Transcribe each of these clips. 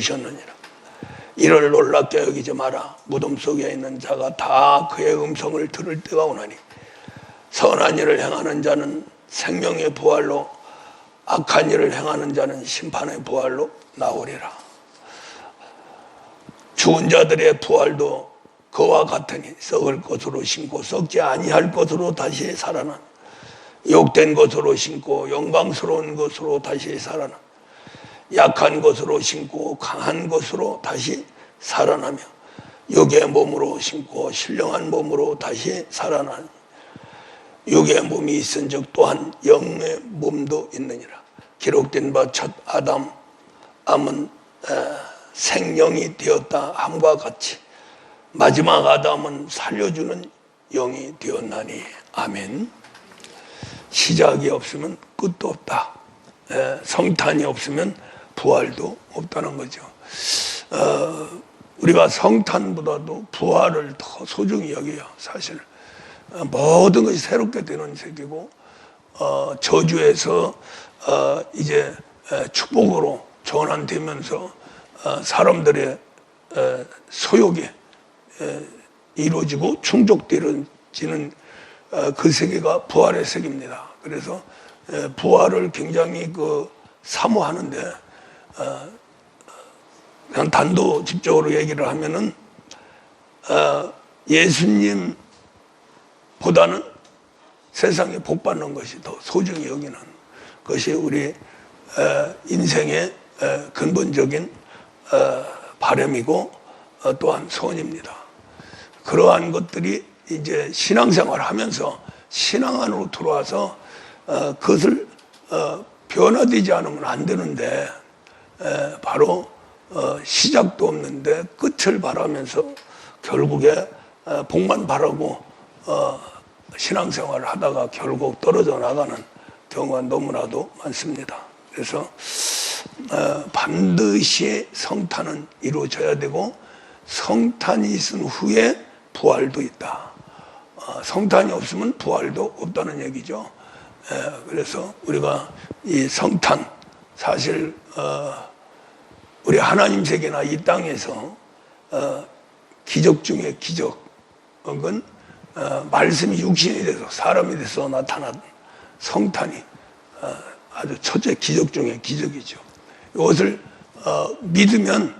주셨느니라. 이를 놀랍게 여기지 마라. 무덤 속에 있는 자가 다 그의 음성을 들을 때가 오나니 선한 일을 행하는 자는 생명의 부활로, 악한 일을 행하는 자는 심판의 부활로 나오리라. 죽은 자들의 부활도 그와 같으니 썩을 것으로 심고 썩지 아니할 것으로 다시 살아나, 욕된 것으로 심고 영광스러운 것으로 다시 살아나, 약한 것으로 심고 강한 것으로 다시 살아나며, 육의 몸으로 심고 신령한 몸으로 다시 살아나니, 육의 몸이 있은즉 또한 영의 몸도 있느니라. 기록된 바 첫 아담은 생명이 되었다 함과 같이 마지막 아담은 살려주는 영이 되었나니. 아멘. 시작이 없으면 끝도 없다. 성탄이 없으면 부활도 없다는 거죠. 우리가 성탄보다도 부활을 더 소중히 여겨요. 사실 모든 것이 새롭게 되는 세계고, 저주에서 이제 축복으로 전환되면서 사람들의 소욕이 이루어지고 충족되어지는 그 세계가 부활의 세계입니다. 그래서 부활을 굉장히 사모하는데, 그냥 단도직적으로 얘기를 하면은 예수님보다는 세상에 복 받는 것이 더 소중히 여기는 것이 우리 인생의 근본적인 바람이고 또한 소원입니다. 그러한 것들이 이제 신앙생활을 하면서 신앙 안으로 들어와서 그것을 변화되지 않으면 안 되는데, 바로 시작도 없는데 끝을 바라면서 결국에 복만 바라고 신앙생활을 하다가 결국 떨어져 나가는 경우가 너무나도 많습니다. 그래서 반드시 성탄은 이루어져야 되고, 성탄이 있은 후에 부활도 있다. 성탄이 없으면 부활도 없다는 얘기죠. 그래서 우리가 이 성탄, 사실 우리 하나님 세계나 이 땅에서 기적 중에 기적은 말씀이 육신이 돼서 사람이 돼서 나타난 성탄이 아주 첫째 기적 중에 기적이죠. 이것을 믿으면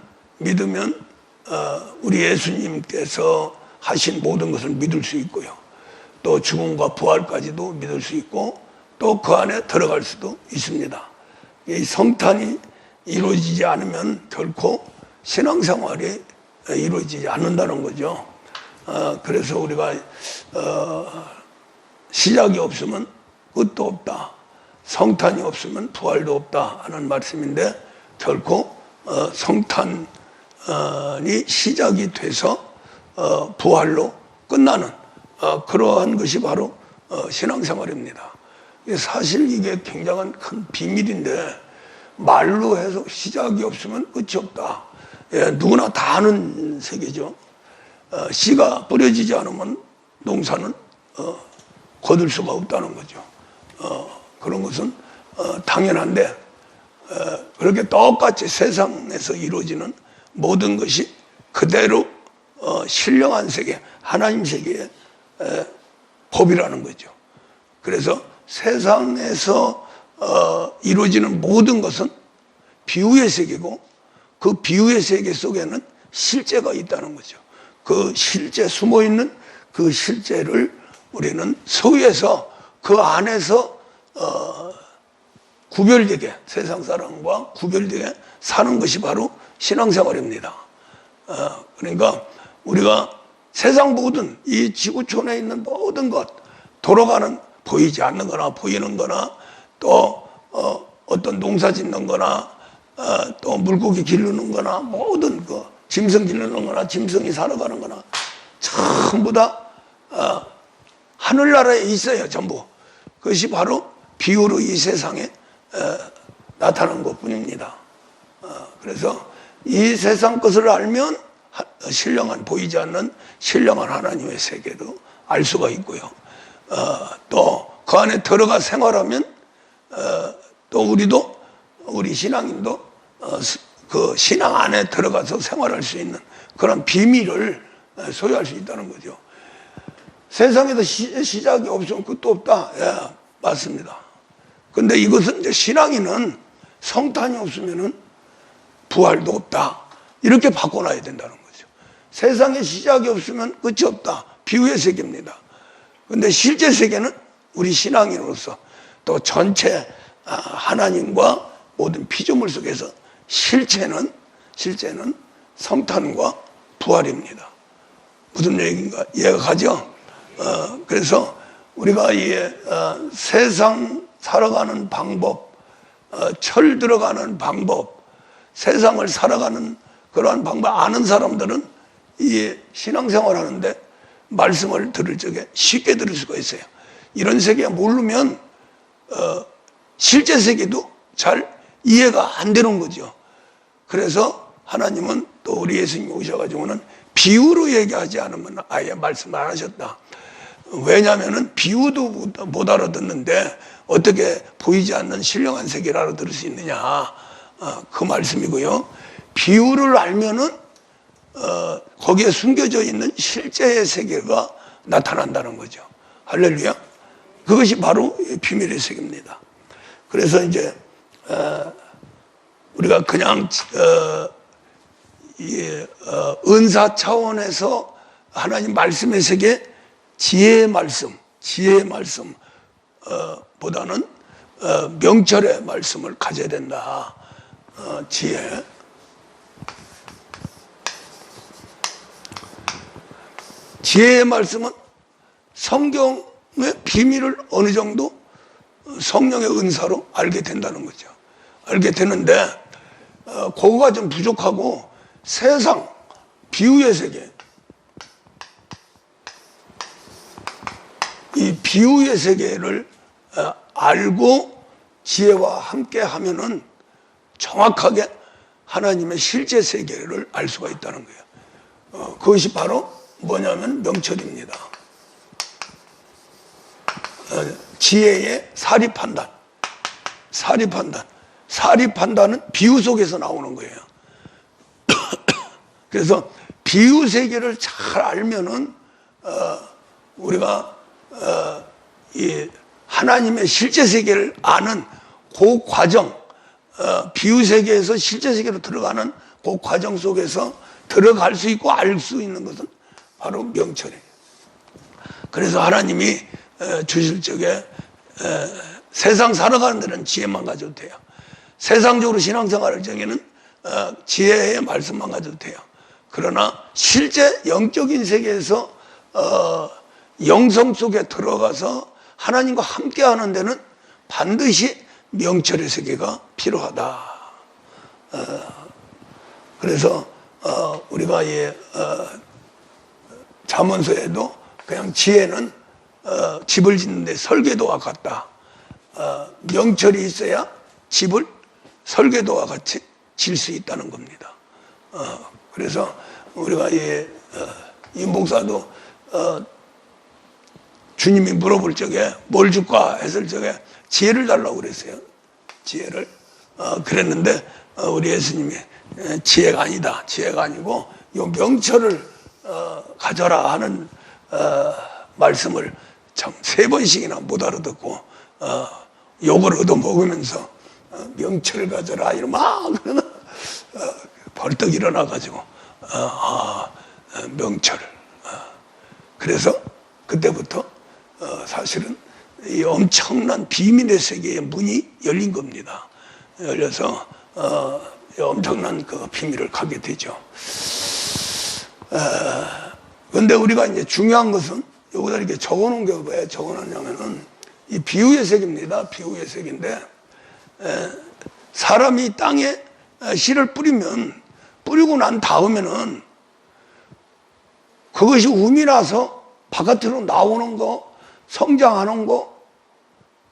우리 예수님께서 하신 모든 것을 믿을 수 있고요. 또 죽음과 부활까지도 믿을 수 있고, 또 그 안에 들어갈 수도 있습니다. 이 성탄이 이루어지지 않으면 결코 신앙생활이 이루어지지 않는다는 거죠. 그래서 우리가 시작이 없으면 끝도 없다, 성탄이 없으면 부활도 없다 하는 말씀인데, 결코 성탄이 시작이 돼서 부활로 끝나는 그러한 것이 바로 신앙생활입니다. 사실 이게 굉장한 큰 비밀인데, 말로 해서 시작이 없으면 끝이 없다. 누구나 다 아는 세계죠. 씨가 뿌려지지 않으면 농사는 거둘 수가 없다는 거죠. 그런 것은 당연한데, 그렇게 똑같이 세상에서 이루어지는 모든 것이 그대로 신령한 세계, 하나님 세계의 법이라는 거죠. 그래서 세상에서 이루어지는 모든 것은 비유의 세계고, 그 비유의 세계 속에는 실제가 있다는 거죠. 그 실제, 숨어있는 그 실제를 우리는 서위에서 그 안에서 구별되게, 세상 사람과 구별되게 사는 것이 바로 신앙생활입니다. 그러니까 우리가 세상 모든 이 지구촌에 있는 모든 것, 돌아가는, 보이지 않는 거나 보이는 거나, 또 어떤 농사 짓는 거나, 또 물고기 기르는 거나, 모든 짐승 기르는 거나, 짐승이 살아가는 거나, 전부 다 하늘나라에 있어요. 전부. 그것이 바로 비유로 이 세상에 나타난 것뿐입니다. 그래서 이 세상 것을 알면 신령한, 보이지 않는 신령한 하나님의 세계도 알 수가 있고요. 또 그 안에 들어가 생활하면 또 우리 신앙인도 그 신앙 안에 들어가서 생활할 수 있는 그런 비밀을 소유할 수 있다는 거죠. 세상에서 시작이 없으면 끝도 없다. 예, 맞습니다. 근데 이것은 이제 신앙인은 성탄이 없으면은 부활도 없다. 이렇게 바꿔놔야 된다는 거죠. 세상에 시작이 없으면 끝이 없다. 비유의 세계입니다. 근데 실제 세계는 우리 신앙인으로서 또 전체 하나님과 모든 피조물 속에서 실체는 성탄과 부활입니다. 무슨 얘기인가 이해가 가죠? 그래서 우리가 이 세상 살아가는 방법, 철 들어가는 방법, 세상을 살아가는 그러한 방법 아는 사람들은 이 신앙생활 하는데 말씀을 들을 적에 쉽게 들을 수가 있어요. 이런 세계 모르면 실제 세계도 잘 이해가 안 되는 거죠. 그래서 하나님은 또 우리 예수님이 오셔가지고는 비유로 얘기하지 않으면 아예 말씀 안 하셨다. 왜냐하면 비유도 못 알아듣는데 어떻게 보이지 않는 신령한 세계를 알아들을 수 있느냐. 그 말씀이고요. 비유를 알면은 거기에 숨겨져 있는 실제의 세계가 나타난다는 거죠. 할렐루야. 그것이 바로 비밀의 세계입니다. 그래서 이제 우리가 그냥 은사 차원에서 하나님 말씀의 세계 지혜의 말씀 보다는 명철의 말씀을 가져야 된다. 지혜. 지혜의 말씀은 성경의 비밀을 어느 정도 성령의 은사로 알게 된다는 거죠. 알게 되는데 그거가 좀 부족하고 세상 비유의 세계, 이 비유의 세계를 알고 지혜와 함께 하면은 정확하게 하나님의 실제 세계를 알 수가 있다는 거예요. 그것이 바로 뭐냐면 명철입니다. 지혜의 사리 판단은 비유 속에서 나오는 거예요. 그래서 비유 세계를 잘 알면은 우리가 이 하나님의 실제 세계를 아는 그 과정, 비유 세계에서 실제 세계로 들어가는 그 과정 속에서 들어갈 수 있고 알 수 있는 것은 바로 명철이에요. 그래서 하나님이 주실 적에 세상 살아가는 데는 지혜만 가져도 돼요. 세상적으로 신앙생활을 정에는 지혜의 말씀만 가져도 돼요. 그러나 실제 영적인 세계에서 영성 속에 들어가서 하나님과 함께하는 데는 반드시 명철의 세계가 필요하다. 그래서 우리가 잠언서에도 그냥 지혜는 집을 짓는데 설계도와 같다. 명철이 있어야 집을 설계도와 같이 질 수 있다는 겁니다. 그래서 우리가 이 목사도 주님이 물어볼 적에 뭘 줄까 했을 적에 지혜를 달라고 그랬어요. 지혜를. 그랬는데 우리 예수님이 지혜가 아니다. 지혜가 아니고 요 명철을 가져라 하는 말씀을 참 3번씩이나 못 알아듣고 욕을 얻어먹으면서 명철을 가져라 이러면 막 벌떡 일어나가지고 명철. 그래서 그때부터 사실은 이 엄청난 비밀의 세계의 문이 열린 겁니다. 열려서 엄청난 그 비밀을 가게 되죠. 그런데 우리가 이제 중요한 것은 여기다 이렇게 적어놓은 게 왜 적어놨냐면은 이 비유의 세계입니다. 비유의 세계인데 사람이 땅에 씨를 뿌리고 난 다음에는 그것이 움이 나서 바깥으로 나오는 거, 성장하는 거,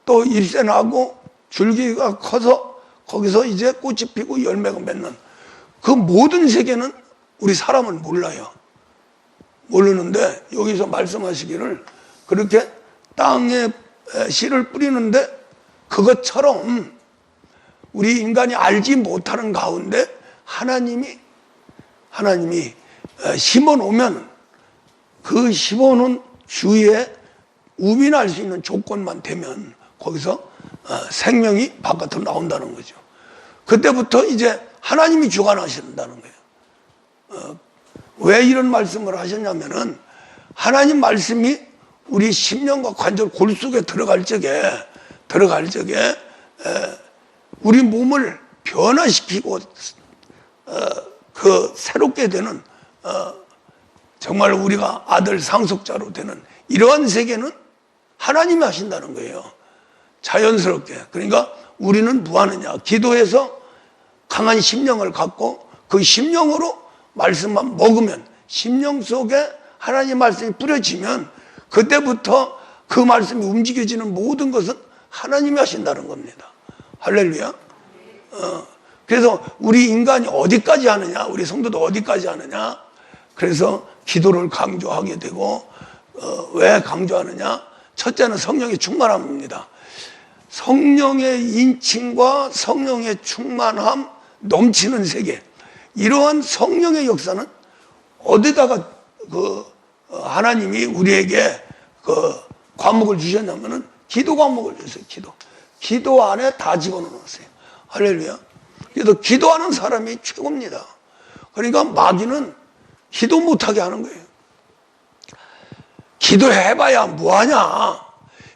또 잎새 나고 줄기가 커서 거기서 이제 꽃이 피고 열매가 맺는 그 모든 세계는 우리 사람은 몰라요. 모르는데 여기서 말씀하시기를 그렇게 땅에 씨를 뿌리는데 그것처럼 우리 인간이 알지 못하는 가운데 하나님이 심어 놓으면 그 심어 놓은 주위에 우민할 수 있는 조건만 되면 거기서 생명이 바깥으로 나온다는 거죠. 그때부터 이제 하나님이 주관하신다는 거예요. 왜 이런 말씀을 하셨냐면은 하나님 말씀이 우리 심령과 관절 골 속에 들어갈 적에 우리 몸을 변화시키고 그 새롭게 되는 정말 우리가 아들 상속자로 되는 이러한 세계는 하나님이 하신다는 거예요. 자연스럽게. 그러니까 우리는 뭐 하느냐? 기도해서 강한 심령을 갖고 그 심령으로 말씀만 먹으면 심령 속에 하나님 말씀이 뿌려지면 그때부터 그 말씀이 움직여지는 모든 것은 하나님이 하신다는 겁니다. 할렐루야. 그래서 우리 인간이 어디까지 하느냐? 우리 성도도 어디까지 하느냐? 그래서 기도를 강조하게 되고 왜 강조하느냐? 첫째는 성령의 충만함입니다. 성령의 인침과 성령의 충만함 넘치는 세계, 이러한 성령의 역사는 어디다가 하나님이 우리에게 과목을 주셨냐면은 기도 과목을 주셨어요. 기도 안에 다 집어넣었어요. 할렐루야. 그래서 기도하는 사람이 최고입니다. 그러니까 마귀는 기도 못하게 하는 거예요. 기도해봐야 뭐하냐?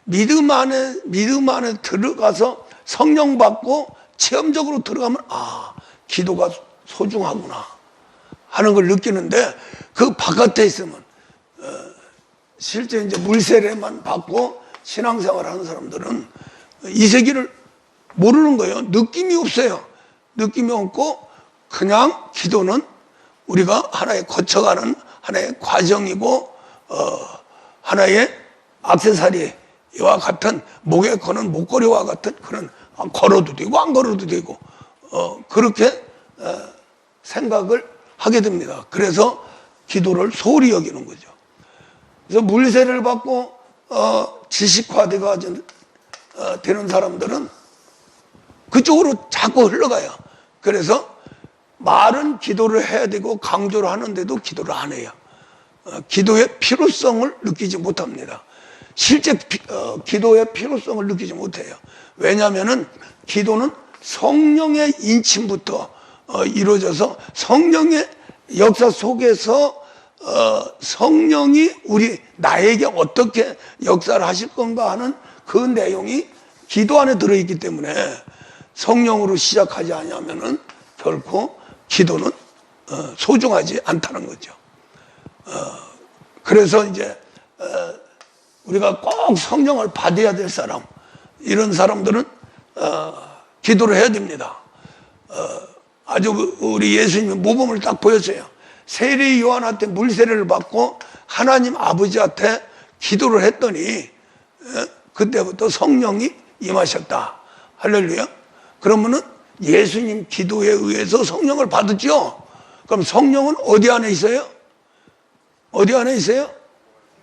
믿음 안에 들어가서 성령 받고 체험적으로 들어가면 기도가 소중하구나 하는 걸 느끼는데 그 바깥에 있으면 실제 이제 물세례만 받고 신앙생활 하는 사람들은 이 세계를 모르는 거예요. 느낌이 없어요. 느낌이 없고 그냥 기도는 우리가 하나의 거쳐가는 하나의 과정이고 하나의 액세서리와 같은 목에 거는 목걸이와 같은 그런 걸어도 되고 안 걸어도 되고 그렇게 생각을 하게 됩니다. 그래서 기도를 소홀히 여기는 거죠. 그래서 물세례를 받고 지식화되가 되는 사람들은 그쪽으로 자꾸 흘러가요. 그래서 말은 기도를 해야 되고 강조를 하는데도 기도를 안 해요. 기도의 필요성을 느끼지 못합니다. 실제 기도의 필요성을 느끼지 못해요. 왜냐하면 기도는 성령의 인침부터 이루어져서 성령의 역사 속에서 성령이 나에게 어떻게 역사를 하실 건가 하는 그 내용이 기도 안에 들어있기 때문에 성령으로 시작하지 않으면은 결코 기도는 소중하지 않다는 거죠. 그래서 이제 우리가 꼭 성령을 받아야 될 사람, 이런 사람들은 기도를 해야 됩니다. 아주 우리 예수님이 모범을 딱 보였어요. 세례 요한한테 물세례를 받고 하나님 아버지한테 기도를 했더니 그때부터 성령이 임하셨다. 할렐루야. 그러면은 예수님 기도에 의해서 성령을 받았죠. 그럼 성령은 어디 안에 있어요? 어디 안에 있어요?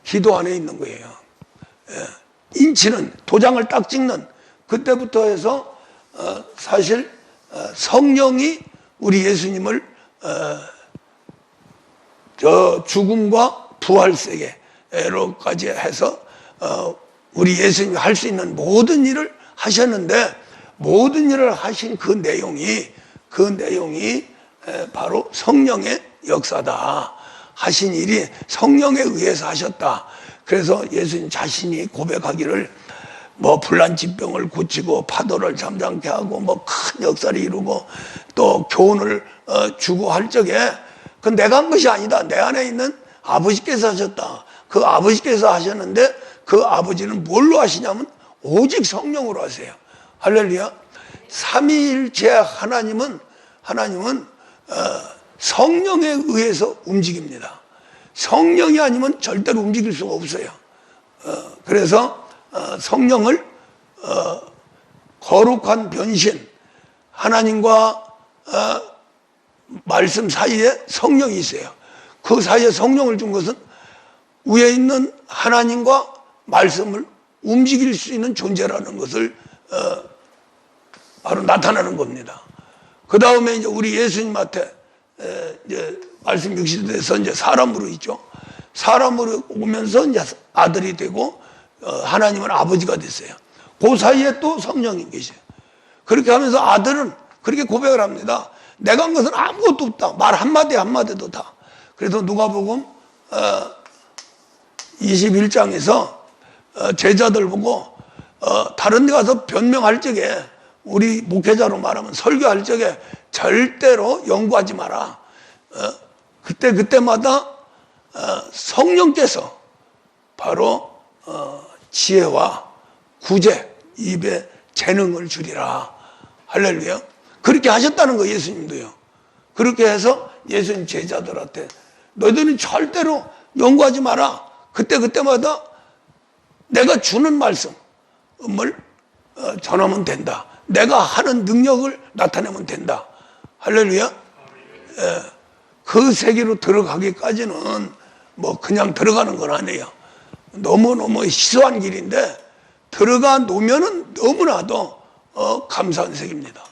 기도 안에 있는 거예요. 인치는 도장을 딱 찍는 그때부터 해서 사실 성령이 우리 예수님을 저 죽음과 부활 세계로까지 해서 우리 예수님이 할 수 있는 모든 일을 하셨는데 모든 일을 하신 그 내용이 바로 성령의 역사다. 하신 일이 성령에 의해서 하셨다. 그래서 예수님 자신이 고백하기를 불난疾병을 고치고 파도를 잠잠케 하고 큰 역사를 이루고 또 교훈을 주고 할 적에 그 내가 한 것이 아니다. 내 안에 있는 아버지께서 하셨다. 그 아버지께서 하셨는데 그 아버지는 뭘로 하시냐면 오직 성령으로 하세요. 할렐루야. 삼위일체 하나님은 성령에 의해서 움직입니다. 성령이 아니면 절대로 움직일 수가 없어요. 그래서 성령을 거룩한 변신, 하나님과 말씀 사이에 성령이 있어요. 그 사이에 성령을 준 것은 위에 있는 하나님과 말씀을 움직일 수 있는 존재라는 것을 바로 나타나는 겁니다. 그 다음에 이제 우리 예수님한테 이제 말씀 육신돼서 이제 사람으로 있죠. 사람으로 오면서 이제 아들이 되고 하나님은 아버지가 됐어요. 그 사이에 또 성령님 계세요. 그렇게 하면서 아들은 그렇게 고백을 합니다. 내가 한 것은 아무것도 없다. 말 한마디 한마디도 다. 그래서 누가복음 21장에서 제자들 보고 다른 데 가서 변명할 적에, 우리 목회자로 말하면 설교할 적에 절대로 연구하지 마라. 그때마다 성령께서 바로 지혜와 구제, 입에 재능을 주리라. 할렐루야. 그렇게 하셨다는 거예요, 예수님도요. 그렇게 해서 예수님 제자들한테 너희들은 절대로 연구하지 마라. 그때마다 내가 주는 말씀을 전하면 된다. 내가 하는 능력을 나타내면 된다. 할렐루야. 그 세계로 들어가기까지는 뭐 그냥 들어가는 건 아니에요. 너무너무 희소한 길인데 들어가 놓으면은 너무나도 감사한 세계입니다.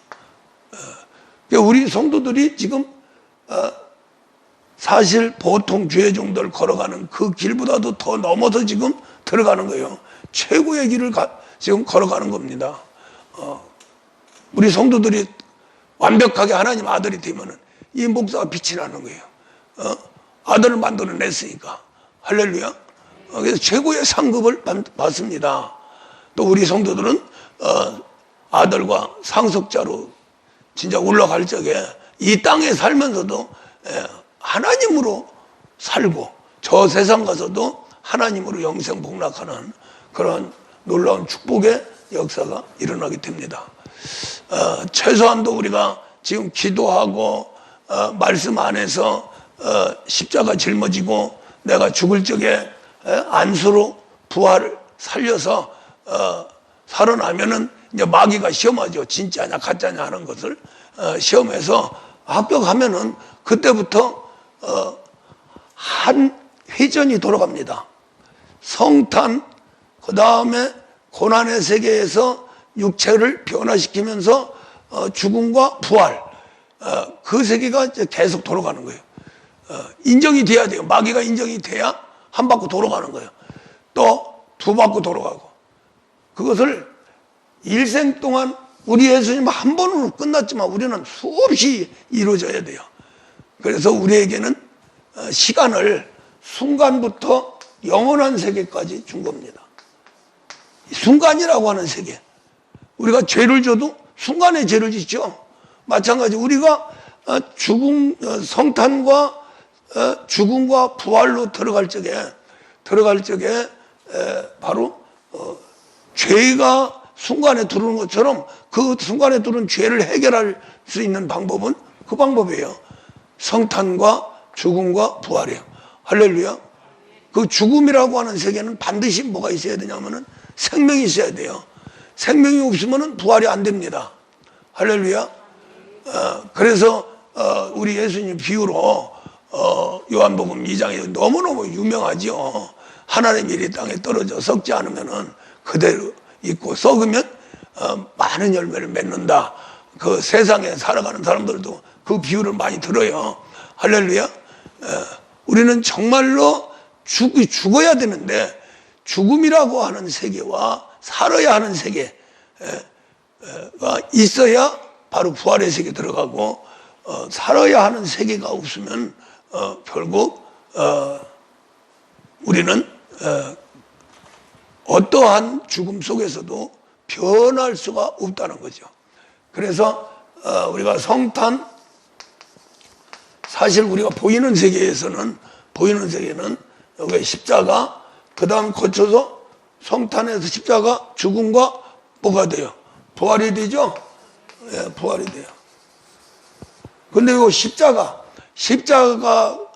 우리 성도들이 지금 사실 보통 주의 종들 걸어가는 그 길보다도 더 넘어서 지금 들어가는 거예요. 최고의 길을 지금 걸어가는 겁니다. 우리 성도들이 완벽하게 하나님 아들이 되면은 이 목사가 빛이 나는 거예요. 아들을 만들어냈으니까. 할렐루야. 그래서 최고의 상급을 받습니다. 또 우리 성도들은 아들과 상속자로 진짜 올라갈 적에 이 땅에 살면서도 하나님으로 살고 저 세상 가서도 하나님으로 영생 복락하는 그런 놀라운 축복의 역사가 일어나게 됩니다. 최소한도 우리가 지금 기도하고 말씀 안에서 십자가 짊어지고 내가 죽을 적에 안수로 부활을 살려서 살아나면은 이제 마귀가 시험하죠. 진짜냐 가짜냐 하는 것을 시험해서 합격하면은 그때부터 한 회전이 돌아갑니다. 성탄, 그 다음에 고난의 세계에서 육체를 변화시키면서 죽음과 부활, 그 세계가 이제 계속 돌아가는 거예요. 인정이 돼야 돼요. 마귀가 인정이 돼야 한 바퀴 돌아가는 거예요. 또 두 바퀴 돌아가고. 그것을 일생 동안 우리 예수님 한 번으로 끝났지만 우리는 수없이 이루어져야 돼요. 그래서 우리에게는 시간을 순간부터 영원한 세계까지 준 겁니다. 순간이라고 하는 세계. 우리가 죄를 져도 순간에 죄를 짓죠. 마찬가지 우리가 성탄과 죽음과 부활로 들어갈 적에 바로 죄가 순간에 들어오는 것처럼 그 순간에 들어온 죄를 해결할 수 있는 방법은 그 방법이에요. 성탄과 죽음과 부활이에요. 할렐루야. 그 죽음이라고 하는 세계는 반드시 뭐가 있어야 되냐면은 생명이 있어야 돼요. 생명이 없으면은 부활이 안 됩니다. 할렐루야. 그래서 우리 예수님 비유로 요한복음 2장에 너무너무 유명하죠. 하나님의 일이 땅에 떨어져 썩지 않으면은 그대로 있고 썩으면 많은 열매를 맺는다. 그 세상에 살아가는 사람들도 그 비유를 많이 들어요. 할렐루야. 우리는 정말로 죽어야 되는데 죽음이라고 하는 세계와 살아야 하는 세계가 있어야 바로 부활의 세계에 들어가고 살아야 하는 세계가 없으면 결국 우리는 어떠한 죽음 속에서도 변할 수가 없다는 거죠. 그래서 우리가 성탄, 사실 우리가 보이는 세계는 여기 십자가, 그 다음 거쳐서 성탄에서 십자가, 죽음과 뭐가 돼요? 부활이 되죠? 예, 부활이 돼요. 근데 이 십자가로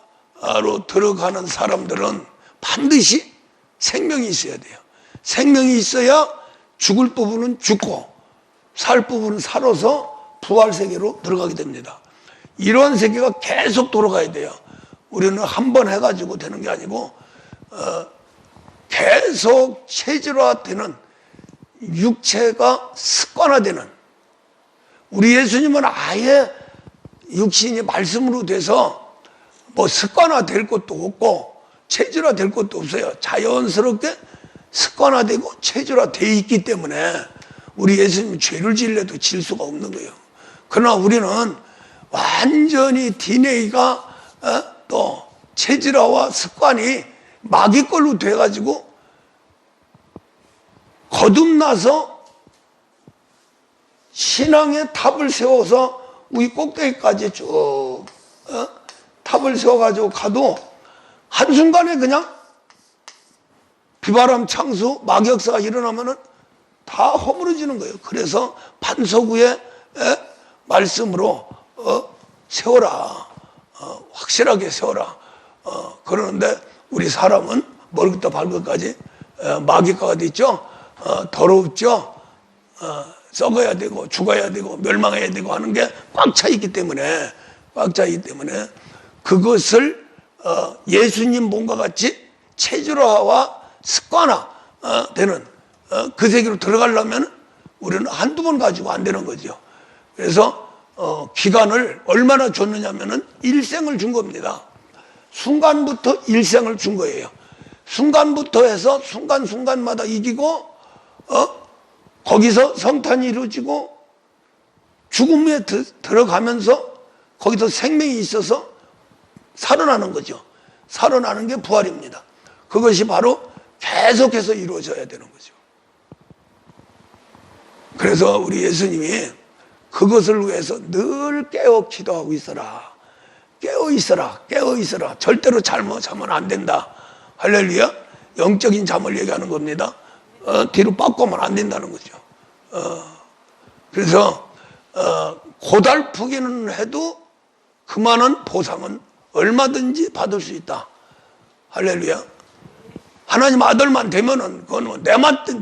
들어가는 사람들은 반드시 생명이 있어야 돼요. 생명이 있어야 죽을 부분은 죽고 살 부분은 살아서 부활 세계로 들어가게 됩니다. 이런 세계가 계속 돌아가야 돼요. 우리는 한 번 해가지고 되는 게 아니고 계속 체질화되는 육체가 습관화되는 우리 예수님은 아예 육신이 말씀으로 돼서 뭐 습관화될 것도 없고 체질화될 것도 없어요. 자연스럽게 습관화되고 체질화되어 있기 때문에 우리 예수님 죄를 지려도 질 수가 없는 거예요. 그러나 우리는 완전히 DNA가 또 체질화와 습관이 마귀 걸로 돼가지고 거듭나서 신앙의 탑을 세워서 위 꼭대기까지 쭉 탑을 세워가지고 가도 한순간에 그냥 비바람 창수 마격사가 일어나면은 다 허물어지는 거예요. 그래서 반석 위에 말씀으로 세워라. 확실하게 세워라. 그러는데 우리 사람은 머리부터 발끝까지 마귀가가 됐죠. 더럽죠. 썩어야 되고 죽어야 되고 멸망해야 되고 하는 게 꽉 차 있기 때문에 그것을 예수님 몸과 같이 체질화와 습관화 되는 그 세계로 들어가려면 우리는 한두 번 가지고 안 되는 거죠. 그래서 기간을 얼마나 줬느냐면은 일생을 준 겁니다. 순간부터 일생을 준 거예요. 순간부터 해서 순간순간마다 이기고 거기서 성탄이 이루어지고 죽음에 들어가면서 거기서 생명이 있어서 살아나는 거죠. 살아나는 게 부활입니다. 그것이 바로 계속해서 이루어져야 되는 거죠. 그래서 우리 예수님이 그것을 위해서 늘 깨어 기도하고 있어라. 깨어 있어라. 깨어 있어라. 절대로 잠은 안 된다. 할렐루야. 영적인 잠을 얘기하는 겁니다. 뒤로 빠꾸면 안 된다는 거죠. 그래서 고달프기는 해도 그만한 보상은 얼마든지 받을 수 있다. 할렐루야. 하나님 아들만 되면은 그건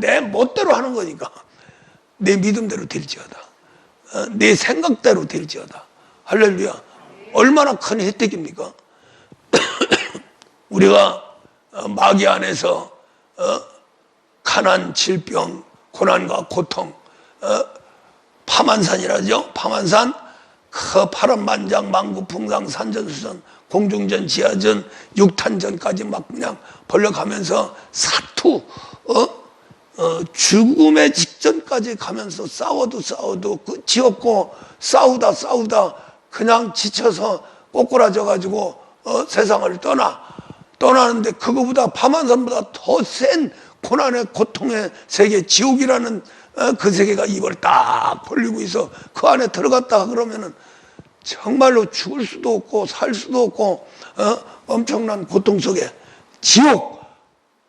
내 멋대로 하는 거니까 내 믿음대로 될지어다. 내 생각대로 될지어다. 할렐루야. 얼마나 큰 혜택입니까? 우리가 마귀 안에서 가난, 질병, 고난과 고통, 파만산이라죠. 파만산, 그 파란만장, 만구풍상, 산전수전, 공중전, 지하전, 육탄전까지 막 그냥 벌려가면서 사투, 죽음의 직전까지 가면서 싸워도 끝이 없고 싸우다 그냥 지쳐서 꼬꾸라져가지고 세상을 떠나는데 그거보다 파만산보다 더 센 고난의 고통의 세계, 지옥이라는 그 세계가 입을 딱 벌리고 있어. 그 안에 들어갔다 그러면은 정말로 죽을 수도 없고 살 수도 없고 엄청난 고통 속에 지옥.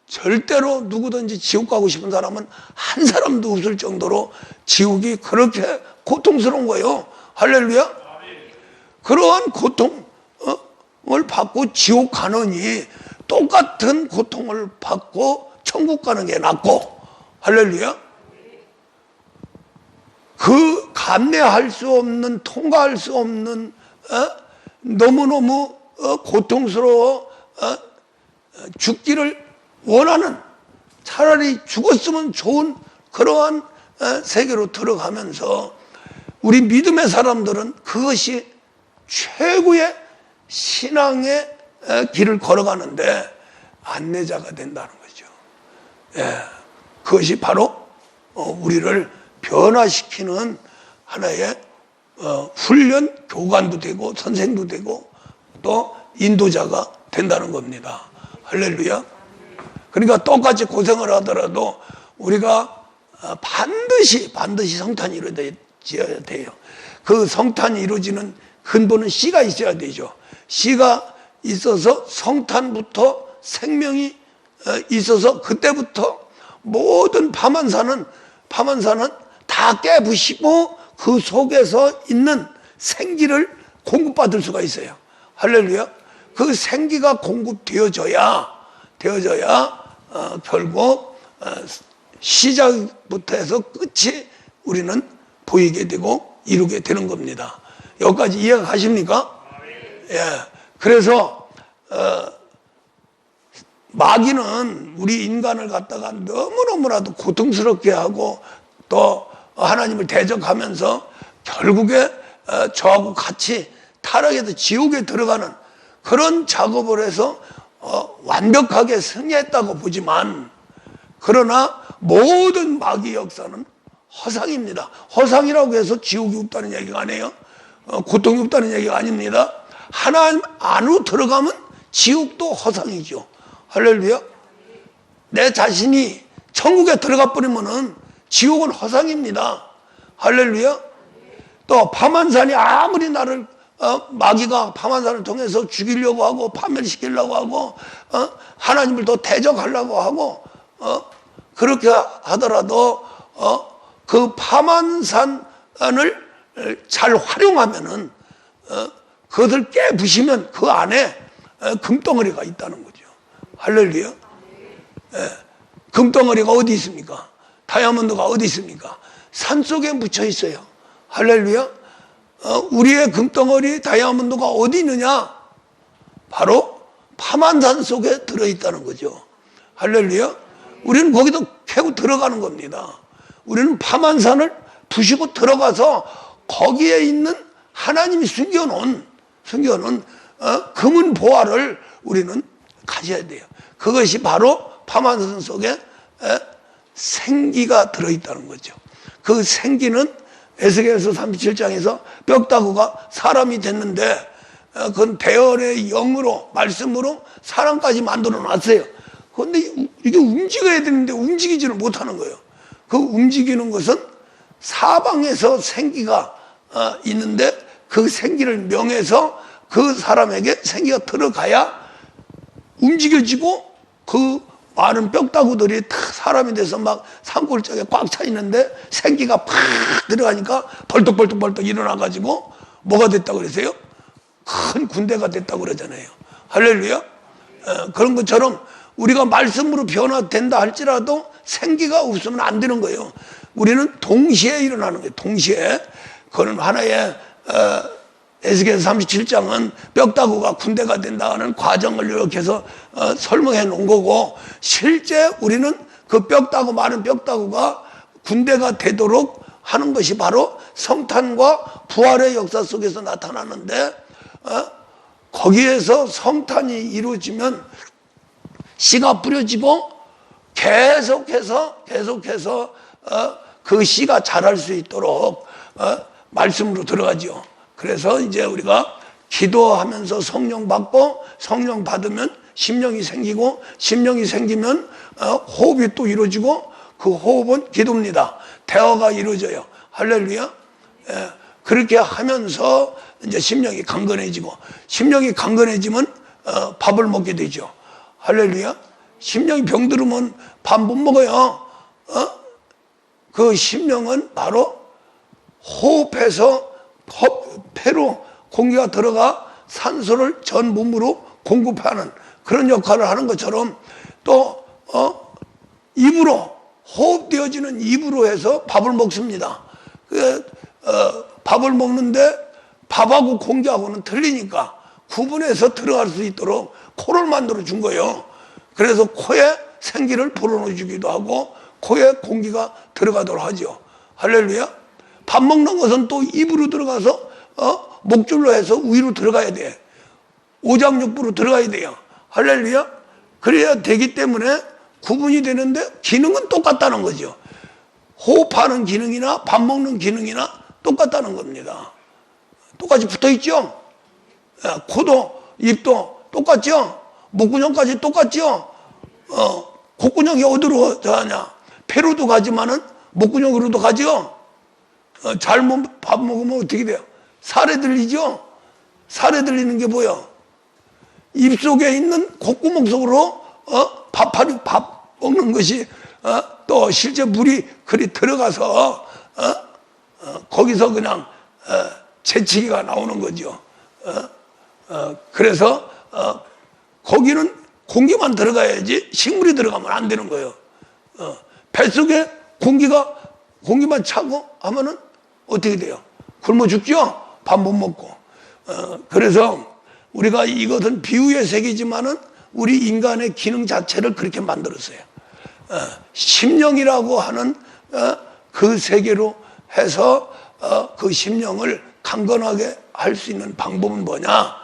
절대로 누구든지 지옥 가고 싶은 사람은 한 사람도 없을 정도로 지옥이 그렇게 고통스러운 거예요. 할렐루야. 그러한 고통을 받고 지옥 가느니 똑같은 고통을 받고 천국 가는 게 낫고. 할렐루야. 그 감내할 수 없는, 통과할 수 없는 너무너무 고통스러워 죽기를 원하는, 차라리 죽었으면 좋은 그러한 세계로 들어가면서 우리 믿음의 사람들은 그것이 최고의 신앙의 길을 걸어가는데 안내자가 된다는 거죠. 예, 그것이 바로 우리를 변화시키는 하나의 훈련 교관도 되고 선생도 되고 또 인도자가 된다는 겁니다. 할렐루야. 그러니까 똑같이 고생을 하더라도 우리가 반드시 성탄이 이루어져야 돼요. 그 성탄이 이루어지는 근본은 씨가 있어야 되죠. 씨가 있어서 성탄부터 생명이 있어서 그때부터 모든 파만산은 다 깨부시고 그 속에서 있는 생기를 공급받을 수가 있어요. 할렐루야. 그 생기가 공급되어져야 결국 시작부터 해서 끝이 우리는 보이게 되고 이루게 되는 겁니다. 여기까지 이해가 가십니까? 예. 그래서 마귀는 우리 인간을 갖다가 너무너무나도 고통스럽게 하고 또 하나님을 대적하면서 결국에 저하고 같이 타락해서 지옥에 들어가는 그런 작업을 해서 완벽하게 승리했다고 보지만, 그러나 모든 마귀 역사는 허상입니다. 허상이라고 해서 지옥이 없다는 얘기가 아니에요. 고통이 없다는 얘기가 아닙니다. 하나님 안으로 들어가면 지옥도 허상이죠. 할렐루야. 내 자신이 천국에 들어가 버리면은 지옥은 허상입니다. 할렐루야. 또 파만산이 아무리 나를 마귀가 파만산을 통해서 죽이려고 하고 파멸시키려고 하고 하나님을 더 대적하려고 하고 그렇게 하더라도 그 파만산을 잘 활용하면은 그것을 깨부시면 그 안에 금덩어리가 있다는 거죠. 할렐루야. 금덩어리가 어디 있습니까? 다이아몬드가 어디 있습니까? 산속에 묻혀 있어요. 할렐루야. 우리의 금덩어리 다이아몬드가 어디 있느냐? 바로 파만산 속에 들어있다는 거죠. 할렐루야. 우리는 거기도 캐고 들어가는 겁니다. 우리는 파만산을 부시고 들어가서 거기에 있는 하나님이 숨겨놓은 금은 보화를 우리는 가져야 돼요. 그것이 바로 파만산 속에 생기가 들어있다는 거죠. 그 생기는 에스겔서 37장에서 뼈다구가 사람이 됐는데 그건 대열의 영으로 말씀으로 사람까지 만들어 놨어요. 그런데 이게 움직여야 되는데 움직이지를 못하는 거예요. 그 움직이는 것은 사방에서 생기가 있는데 그 생기를 명해서 그 사람에게 생기가 들어가야 움직여지고 그 많은 뼈다구들이 다 사람이 돼서 막 산골짜기에 꽉 차 있는데 생기가 팍 들어가니까 벌떡벌떡 일어나가지고 뭐가 됐다고 그러세요? 큰 군대가 됐다고 그러잖아요. 할렐루야. 그런 것처럼 우리가 말씀으로 변화된다 할지라도 생기가 없으면 안 되는 거예요. 우리는 동시에 일어나는 거예요. 동시에. 그건 하나의 에스겔서 37장은 뼈다구가 군대가 된다는 과정을 이렇게 해서 설명해 놓은 거고, 실제 우리는 그 뼈다구, 많은 뼈다구가 군대가 되도록 하는 것이 바로 성탄과 부활의 역사 속에서 나타나는데, 거기에서 성탄이 이루어지면 씨가 뿌려지고 계속해서 그 씨가 자랄 수 있도록 말씀으로 들어가죠. 그래서 이제 우리가 기도하면서 성령 받고 성령 받으면 심령이 생기고 심령이 생기면 호흡이 또 이루어지고 그 호흡은 기도입니다. 대화가 이루어져요. 할렐루야. 그렇게 하면서 이제 심령이 강건해지고 심령이 강건해지면 밥을 먹게 되죠. 할렐루야. 심령이 병들으면 밥 못 먹어요. 그 심령은 바로 호흡해서 폐로 공기가 들어가 산소를 전 몸으로 공급하는 그런 역할을 하는 것처럼 또 입으로 호흡되어지는 입으로 해서 밥을 먹습니다. 밥을 먹는데 밥하고 공기하고는 틀리니까 구분해서 들어갈 수 있도록 코를 만들어 준 거예요. 그래서 코에 생기를 불어넣어 주기도 하고 코에 공기가 들어가도록 하죠. 할렐루야. 밥 먹는 것은 또 입으로 들어가서 목줄로 해서 위로 들어가야 돼. 오장육부로 들어가야 돼요. 할렐루야. 그래야 되기 때문에 구분이 되는데 기능은 똑같다는 거죠. 호흡하는 기능이나 밥 먹는 기능이나 똑같다는 겁니다. 똑같이 붙어 있죠. 코도 입도 똑같죠. 목구멍까지 똑같죠. 콧구멍이 어디로 가냐? 폐로도 가지만은 목구멍으로도 가죠. 잘못 밥 먹으면 어떻게 돼요? 살에 들리죠? 살에 들리는 게 뭐야? 입속에 있는 콧구멍 속으로 밥 먹는 것이 또 실제 물이 그리 들어가서 거기서 그냥 재치기가 나오는 거죠. 그래서 거기는 공기만 들어가야지 식물이 들어가면 안 되는 거예요. 뱃속에 공기만 차고 하면은 어떻게 돼요? 굶어 죽죠? 밥 못 먹고. 그래서 우리가 이것은 비유의 세계지만은 우리 인간의 기능 자체를 그렇게 만들었어요. 심령이라고 하는 그 세계로 해서 그 심령을 강건하게 할 수 있는 방법은 뭐냐?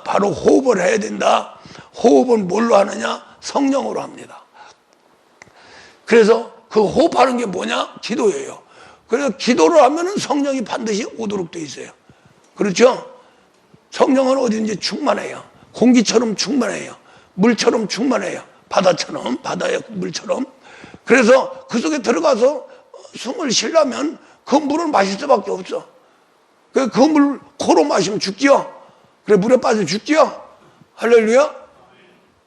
바로 호흡을 해야 된다. 호흡은 뭘로 하느냐? 성령으로 합니다. 그래서 그 호흡하는 게 뭐냐? 기도예요. 그래서 기도를 하면은 성령이 반드시 오도록 돼 있어요. 그렇죠? 성령은 어디든지 충만해요. 공기처럼 충만해요. 물처럼 충만해요. 바다처럼, 바다의 물처럼. 그래서 그 속에 들어가서 숨을 쉬려면 그 물을 마실 수밖에 없어. 그 물 코로 마시면 죽지요. 그래, 물에 빠져 죽지요. 할렐루야.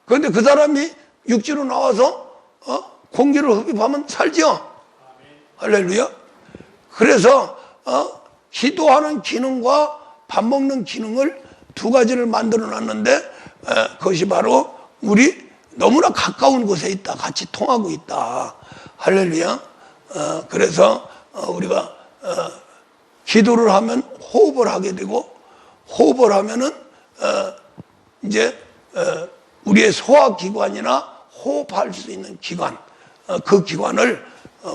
그런데 그 사람이 육지로 나와서 공기를 흡입하면 살지요. 할렐루야. 그래서 기도하는 기능과 밥 먹는 기능을 두 가지를 만들어 놨는데 그것이 바로 우리 너무나 가까운 곳에 있다. 같이 통하고 있다. 할렐루야. 그래서 우리가 기도를 하면 호흡을 하게 되고, 호흡을 하면은 이제 우리의 소화기관이나 호흡할 수 있는 기관, 그 기관을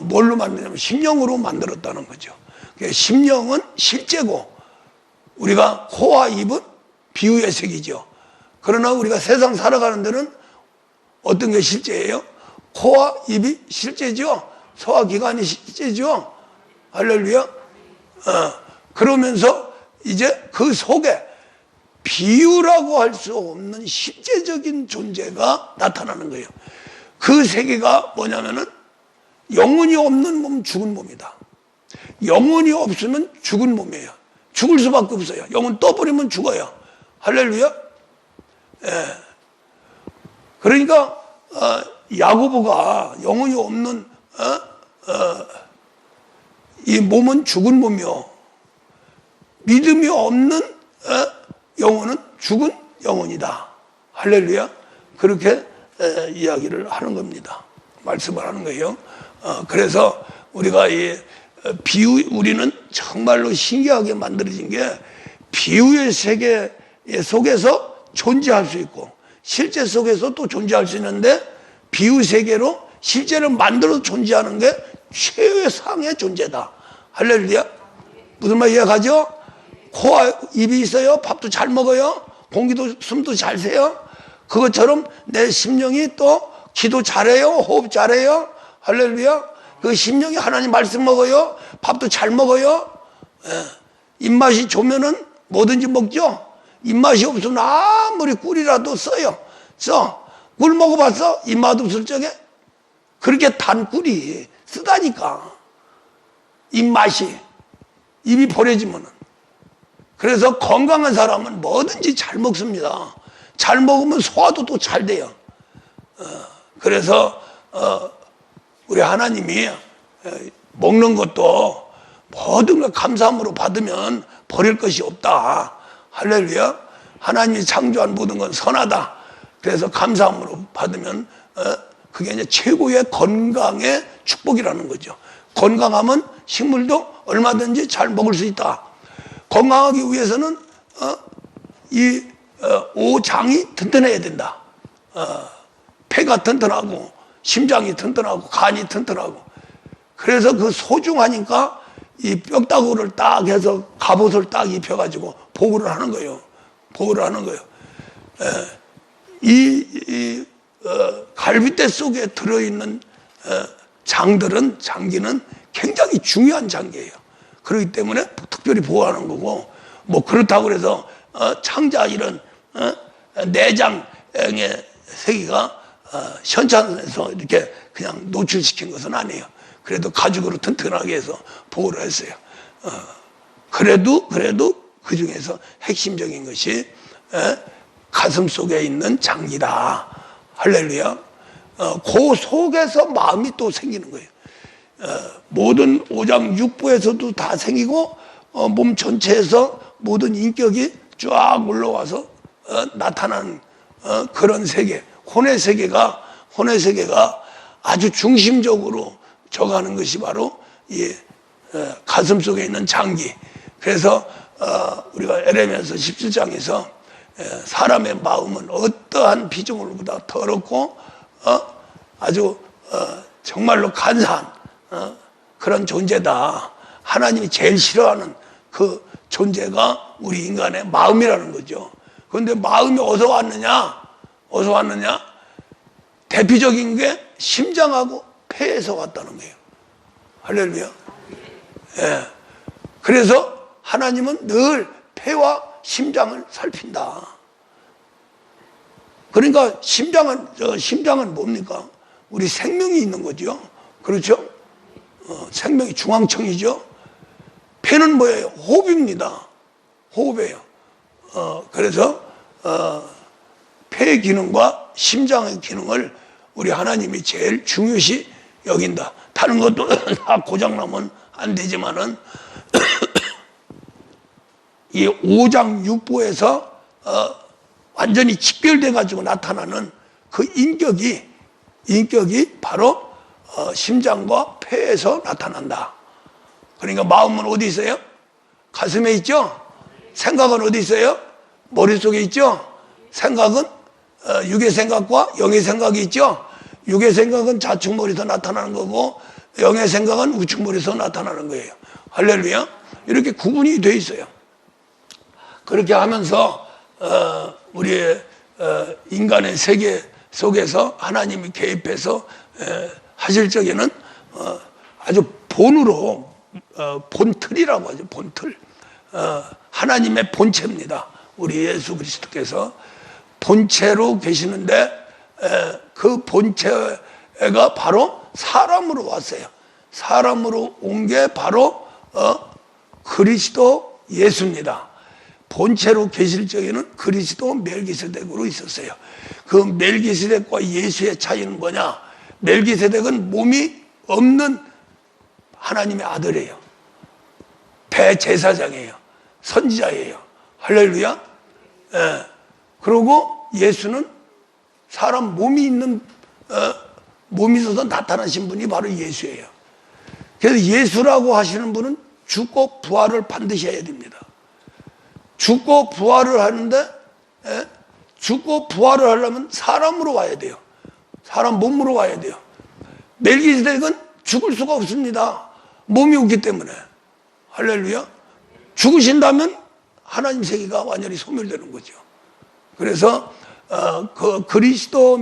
뭘로 만드냐면 심령으로 만들었다는 거죠. 심령은 실제고 우리가 코와 입은 비유의 색이죠. 그러나 우리가 세상 살아가는 데는 어떤 게 실제예요? 코와 입이 실제죠. 소화기관이 실제죠. 할렐루야. 그러면서 이제 그 속에 비유라고 할 수 없는 실제적인 존재가 나타나는 거예요. 그 세계가 뭐냐면은 영혼이 없는 몸, 죽은 몸이다. 영혼이 없으면 죽은 몸이에요. 죽을 수밖에 없어요. 영혼 떠버리면 죽어요. 할렐루야. 예. 그러니까 야고보가 영혼이 없는 이 몸은 죽은 몸이요, 믿음이 없는 영혼은 죽은 영혼이다. 할렐루야. 그렇게 이야기를 하는 겁니다. 말씀을 하는 거예요. 그래서 우리가 이 비유, 우리는 정말로 신기하게 만들어진 게 비유의 세계 속에서 존재할 수 있고 실제 속에서 또 존재할 수 있는데, 비유 세계로 실제를 만들어 존재하는 게 최상의 존재다. 할렐루야. 무슨 말 이해가죠? 코와 입이 있어요. 밥도 잘 먹어요. 공기도 숨도 잘 새요. 그것처럼 내 심령이 또 기도 잘해요. 호흡 잘해요. 할렐루야. 그 심령이 하나님 말씀 먹어요. 밥도 잘 먹어요. 예. 입맛이 좋으면은 뭐든지 먹죠. 입맛이 없으면 아무리 꿀이라도 써요. 꿀 먹어봤어? 입맛 없을 적에? 그렇게 단 꿀이 쓰다니까. 입맛이. 입이 버려지면은. 그래서 건강한 사람은 뭐든지 잘 먹습니다. 잘 먹으면 소화도 또 잘 돼요. 그래서 우리 하나님이 먹는 것도 모든 걸 감사함으로 받으면 버릴 것이 없다. 할렐루야. 하나님이 창조한 모든 건 선하다. 그래서 감사함으로 받으면 그게 이제 최고의 건강의 축복이라는 거죠. 건강하면 식물도 얼마든지 잘 먹을 수 있다. 건강하기 위해서는 이 오장이 튼튼해야 된다. 폐가 튼튼하고 심장이 튼튼하고 간이 튼튼하고. 그래서 그 소중하니까 이 뼈다구를 딱 해서 갑옷을 딱 입혀가지고 보호를 하는 거예요. 보호를 하는 거예요. 이 갈비뼈 속에 들어있는 장기는 굉장히 중요한 장기예요. 그렇기 때문에 특별히 보호하는 거고, 뭐 그렇다고 해서 창자 이런 내장의 세계가 현찬에서 이렇게 그냥 노출시킨 것은 아니에요. 그래도 가죽으로 튼튼하게 해서 보호를 했어요. 그래도 그 중에서 핵심적인 것이 가슴 속에 있는 장기다. 할렐루야. 그 속에서 마음이 또 생기는 거예요. 모든 오장 육부에서도 다 생기고 몸 전체에서 모든 인격이 쫙 올라와서 나타나는 그런 세계, 혼의 세계가 아주 중심적으로 적하는 것이 바로 이 가슴 속에 있는 장기. 그래서 우리가 에레미야서 17장에서 사람의 마음은 어떠한 피조물보다 더럽고 아주 정말로 간사한 그런 존재다. 하나님이 제일 싫어하는 그 존재가 우리 인간의 마음이라는 거죠. 그런데 마음이 어디서 왔느냐? 어디서 왔느냐? 대표적인 게 심장하고 폐에서 왔다는 거예요. 할렐루야. 예. 그래서 하나님은 늘 폐와 심장을 살핀다. 그러니까 심장은 뭡니까? 우리 생명이 있는 거죠. 그렇죠? 생명이 중앙청이죠. 폐는 뭐예요? 호흡입니다. 호흡이에요. 그래서 폐의 기능과 심장의 기능을 우리 하나님이 제일 중요시 여긴다. 다른 것도 다 고장나면 안 되지만은 이 5장 6부에서 완전히 직결돼 가지고 나타나는 그 인격이 바로 심장과 폐에서 나타난다. 그러니까 마음은 어디 있어요? 가슴에 있죠? 생각은 어디 있어요? 머릿속에 있죠? 생각은 육의 생각과 영의 생각이 있죠? 육의 생각은 좌측머리에서 나타나는 거고 영의 생각은 우측머리에서 나타나는 거예요. 할렐루야. 이렇게 구분이 돼 있어요. 그렇게 하면서 우리의 인간의 세계 속에서 하나님이 개입해서 하실 적에는 아주 본으로 본틀이라고 하죠. 본틀. 하나님의 본체입니다. 우리 예수 그리스도께서 본체로 계시는데 그 본체가 바로 사람으로 왔어요. 사람으로 온 게 바로 그리스도 예수입니다. 본체로 계실 적에는 그리스도 멜기세덱으로 있었어요. 그 멜기세덱과 예수의 차이는 뭐냐? 멜기세덱은 몸이 없는 하나님의 아들이에요. 대제사장이에요. 선지자예요. 할렐루야. 예. 그리고 예수는 사람 몸이 있는 몸이 있어서 나타나신 분이 바로 예수예요. 그래서 예수라고 하시는 분은 죽고 부활을 반드시 해야 됩니다. 죽고 부활을 하는데 죽고 부활을 하려면 사람으로 와야 돼요. 사람 몸으로 와야 돼요. 멜기세덱은 죽을 수가 없습니다. 몸이 없기 때문에. 할렐루야. 죽으신다면 하나님 세계가 완전히 소멸되는 거죠. 그래서 그 그리스도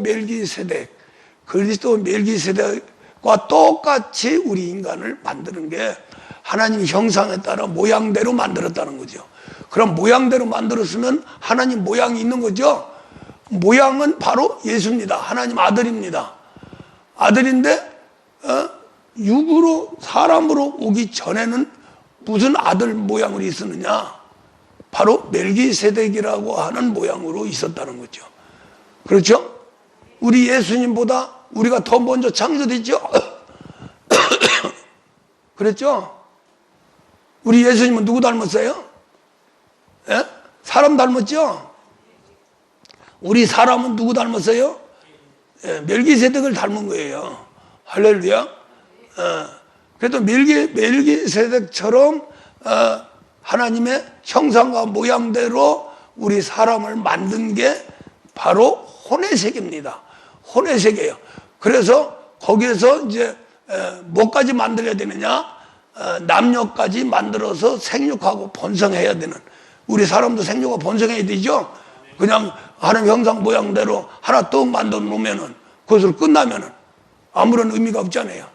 멜기세덱과 똑같이 우리 인간을 만드는 게 하나님 형상에 따라 모양대로 만들었다는 거죠. 그럼 모양대로 만들었으면 하나님 모양이 있는 거죠. 모양은 바로 예수입니다. 하나님 아들입니다. 아들인데 육으로 사람으로 오기 전에는 무슨 아들 모양으로 있었느냐? 바로 멜기세덱이라고 하는 모양으로 있었다는 거죠. 그렇죠? 우리 예수님보다 우리가 더 먼저 창조됐죠? 그랬죠? 우리 예수님은 누구 닮았어요? 예? 사람 닮았죠? 우리 사람은 누구 닮았어요? 예, 멜기세덱을 닮은 거예요. 할렐루야. 그래도 멜기세덱처럼 하나님의 형상과 모양대로 우리 사람을 만든 게 바로 혼의 세계입니다. 혼의 세계예요. 그래서 거기에서 이제 뭐까지 만들어야 되느냐? 남녀까지 만들어서 생육하고 번성해야 되는. 우리 사람도 생육하고 번성해야 되죠. 그냥 하나님 형상 모양대로 하나 떡 만들어 놓으면은 그것으로 끝나면은 아무런 의미가 없잖아요.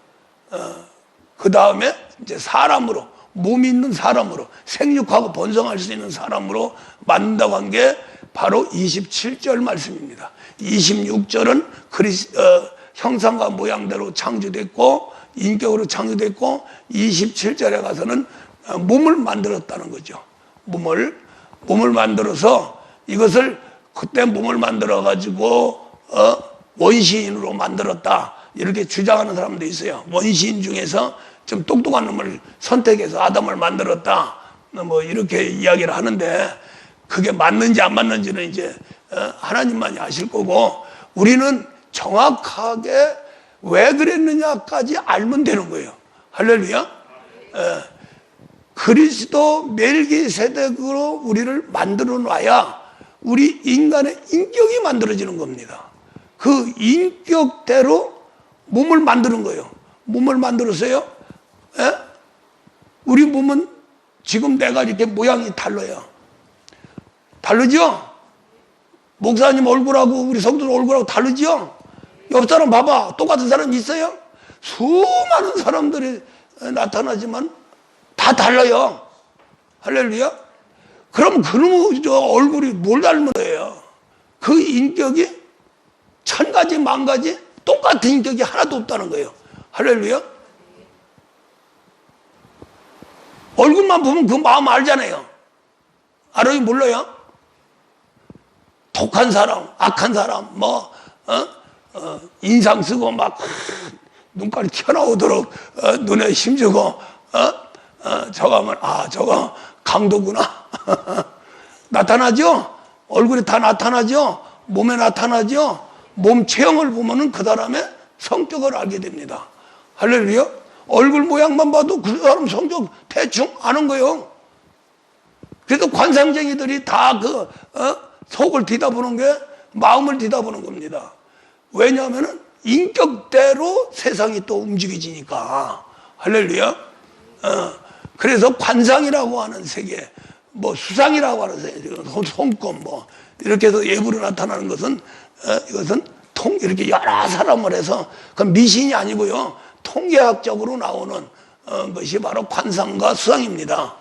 그 다음에 이제 사람으로, 몸이 있는 사람으로, 생육하고 번성할 수 있는 사람으로 만든다고 한 게 바로 27절 말씀입니다. 26절은 형상과 모양대로 창조됐고, 인격으로 창조됐고, 27절에 가서는 몸을 만들었다는 거죠. 몸을 만들어서 이것을 그때 몸을 만들어가지고, 원시인으로 만들었다. 이렇게 주장하는 사람도 있어요. 원시인 중에서 좀 똑똑한 놈을 선택해서 아담을 만들었다. 뭐 이렇게 이야기를 하는데 그게 맞는지 안 맞는지는 이제 하나님만이 아실 거고 우리는 정확하게 왜 그랬느냐까지 알면 되는 거예요. 할렐루야. 그리스도 멜기세덱으로 우리를 만들어 놔야 우리 인간의 인격이 만들어지는 겁니다. 그 인격대로 몸을 만드는 거예요. 몸을 만들었어요. 우리 몸은 지금 내가 이렇게 모양이 달라요. 다르죠? 목사님 얼굴하고 우리 성도들 얼굴하고 다르죠? 옆 사람 봐봐. 똑같은 사람 있어요? 수많은 사람들이 나타나지만 다 달라요. 할렐루야? 그럼 저 얼굴이 뭘 닮은 거예요? 그 인격이 천 가지 만 가지 똑같은 인격이 하나도 없다는 거예요. 할렐루야? 얼굴만 보면 그 마음 알잖아요. 알아요? 몰라요? 독한 사람, 악한 사람, 인상 쓰고 막 눈깔이 튀어나오도록 눈에 힘주고 저거 하면 저거 강도구나. 나타나죠? 얼굴에 다 나타나죠? 몸에 나타나죠? 몸 체형을 보면은 그 사람의 성격을 알게 됩니다. 할렐루야? 얼굴 모양만 봐도 그 사람 성격 대충 아는 거예요. 그래서 관상쟁이들이 다 속을 뒤다보는 게 마음을 뒤다보는 겁니다. 왜냐하면 인격대로 세상이 또 움직여지니까. 할렐루야? 그래서 관상이라고 하는 세계, 수상이라고 하는 세계, 손금 이렇게 해서 예부로 나타나는 것은 이것은 이렇게 여러 사람을 해서 그 미신이 아니고요. 통계학적으로 나오는 것이 바로 관상과 수상입니다.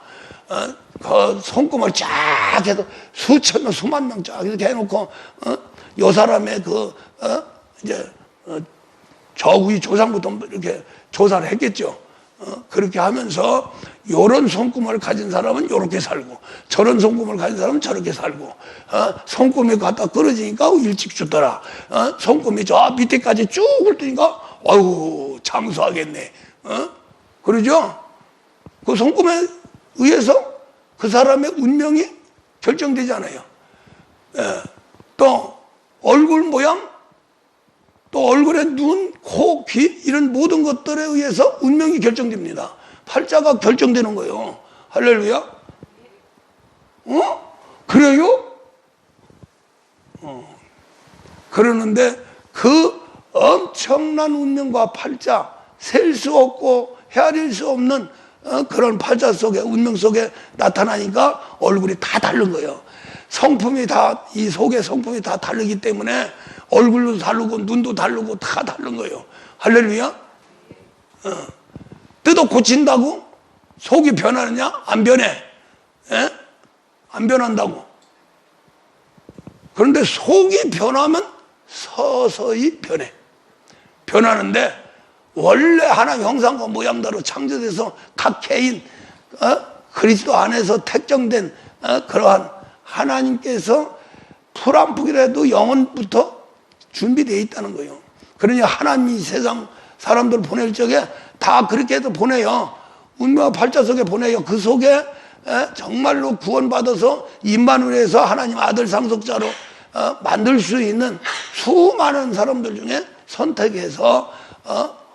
그 손금을 쫙 해서 수천 명, 수만 명 쫙 이렇게 해놓고 요 사람의 이제 저우리 조상부터 이렇게 조사를 했겠죠. 그렇게 하면서 요런 손금을 가진 사람은 요렇게 살고 저런 손금을 가진 사람은 저렇게 살고 손금이 갖다 끊어지니까 일찍 죽더라. 손금이 저 밑에까지 쭉 훑으니까 아이고 장수하겠네. 그러죠? 그 손금에 의해서 그 사람의 운명이 결정되잖아요. 또 얼굴 모양, 또 얼굴의 눈, 코, 귀 이런 모든 것들에 의해서 운명이 결정됩니다. 팔자가 결정되는 거예요. 할렐루야? 그래요? 그러는데 그 엄청난 운명과 팔자, 셀 수 없고 헤아릴 수 없는 그런 팔자 속에, 운명 속에 나타나니까 얼굴이 다 다른 거예요. 성품이 다, 이 속의 성품이 다 다르기 때문에 얼굴도 다르고 눈도 다르고 다 다른 거예요. 할렐루야? 뜯어 고친다고 속이 변하느냐? 안 변해. 안 변한다고. 그런데 속이 변하면 서서히 변해. 변하는데 원래 하나님 형상과 모양대로 창조돼서 각 개인 그리스도 안에서 택정된 그러한 하나님께서 풀 한 푼이라도 영혼부터 준비되어 있다는 거예요. 그러니 하나님이 세상 사람들 보낼 적에 다 그렇게 해서 보내요. 운명과 팔자 속에 보내요. 그 속에 정말로 구원받아서 임마누엘에서 하나님 아들 상속자로 만들 수 있는 수많은 사람들 중에 선택해서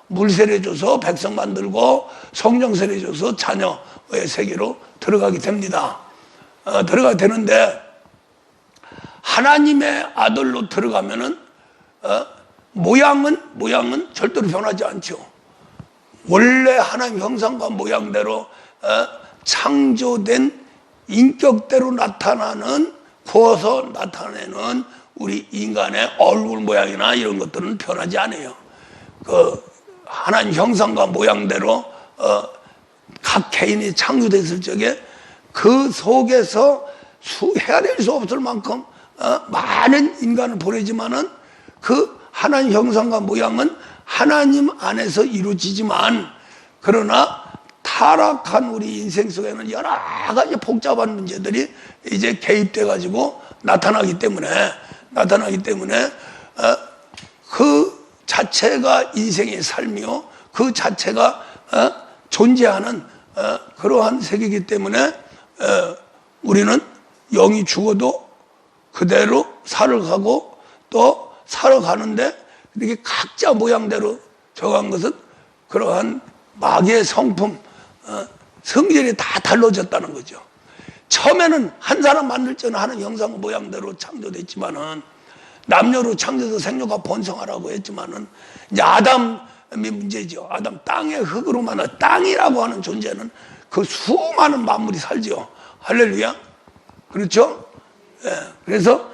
물세례 줘서 백성 만들고 성령 세례 줘서 자녀의 세계로 들어가게 됩니다. 들어가게 되는데 하나님의 아들로 들어가면은 모양은 절대로 변하지 않죠. 원래 하나님 형상과 모양대로 창조된 인격대로 나타나는, 구워서 나타내는 우리 인간의 얼굴 모양이나 이런 것들은 변하지 않아요. 그 하나님 형상과 모양대로 각 개인이 창조됐을 적에 그 속에서 헤아릴 수 없을 만큼 많은 인간을 보내지만은 그 하나님 형상과 모양은 하나님 안에서 이루어지지만, 그러나 타락한 우리 인생 속에는 여러 가지 복잡한 문제들이 이제 개입돼 가지고 나타나기 때문에 그 자체가 인생의 삶이요, 그 자체가 존재하는 그러한 세계이기 때문에 우리는 영이 죽어도 그대로 살아가고, 또 살아가는데 이렇게 각자 모양대로 정한 것은 그러한 마귀의 성품, 성질이 다 달라졌다는 거죠. 처음에는 한 사람 만들 때는 하는 형상 모양대로 창조됐지만은, 남녀로 창조해서 생육과 번성하라고 했지만은, 이제 아담이 문제죠. 아담 땅의 흙으로 만나, 땅이라고 하는 존재는 그 수많은 만물이 살죠. 할렐루야. 그렇죠? 예, 그래서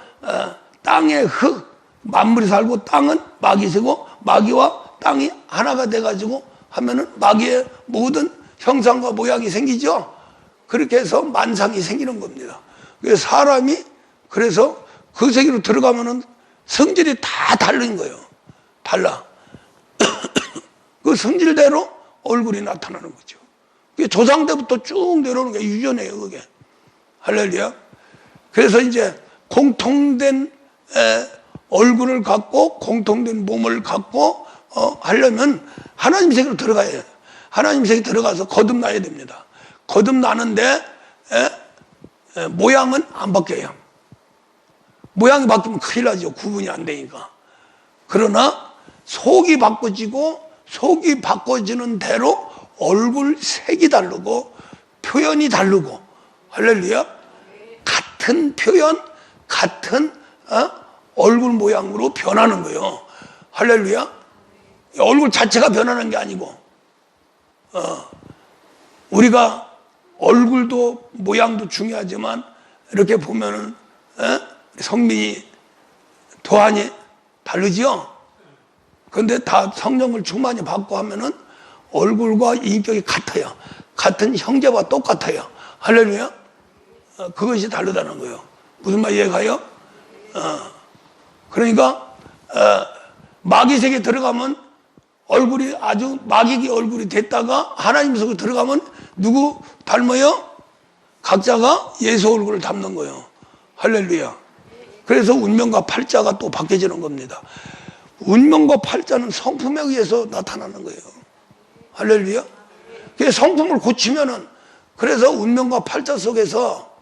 땅의 흙, 만물이 살고 땅은 마귀 새고 마귀와 땅이 하나가 돼가지고 하면은 마귀의 모든 형상과 모양이 생기죠. 그렇게 해서 만상이 생기는 겁니다. 그래서 사람이 그래서 그 세계로 들어가면은 성질이 다 다른 거예요. 달라. 그 성질대로 얼굴이 나타나는 거죠. 그게 조상 때부터 쭉 내려오는 게 유전이에요, 그게. 할렐루야. 그래서 이제 공통된 얼굴을 갖고 공통된 몸을 갖고 하려면 하나님 세계로 들어가야 해요. 하나님 세계 들어가서 거듭나야 됩니다. 거듭나는데 모양은 안 바뀌어요. 모양이 바뀌면 큰일 나죠. 구분이 안 되니까. 그러나 속이 바꿔지고 속이 바꿔지는 대로 얼굴 색이 다르고 표현이 다르고 할렐루야. 같은 표현, 같은 얼굴 모양으로 변하는 거예요. 할렐루야. 얼굴 자체가 변하는 게 아니고 우리가 얼굴도 모양도 중요하지만 이렇게 보면은 성민이 도안이 다르지요. 그런데 다 성령을 충만히 받고 하면은 얼굴과 인격이 같아요. 같은 형제와 똑같아요. 할렐루야. 그것이 다르다는 거예요. 무슨 말 이해가요? 그러니까 마귀 세계에 들어가면 얼굴이 아주 마귀의 얼굴이 됐다가 하나님 속에 들어가면 누구 닮아요? 각자가 예수 얼굴을 닮는 거예요. 할렐루야. 그래서 운명과 팔자가 또 바뀌어지는 겁니다. 운명과 팔자는 성품에 의해서 나타나는 거예요. 할렐루야. 그래서 성품을 고치면은 그래서 운명과 팔자 속에서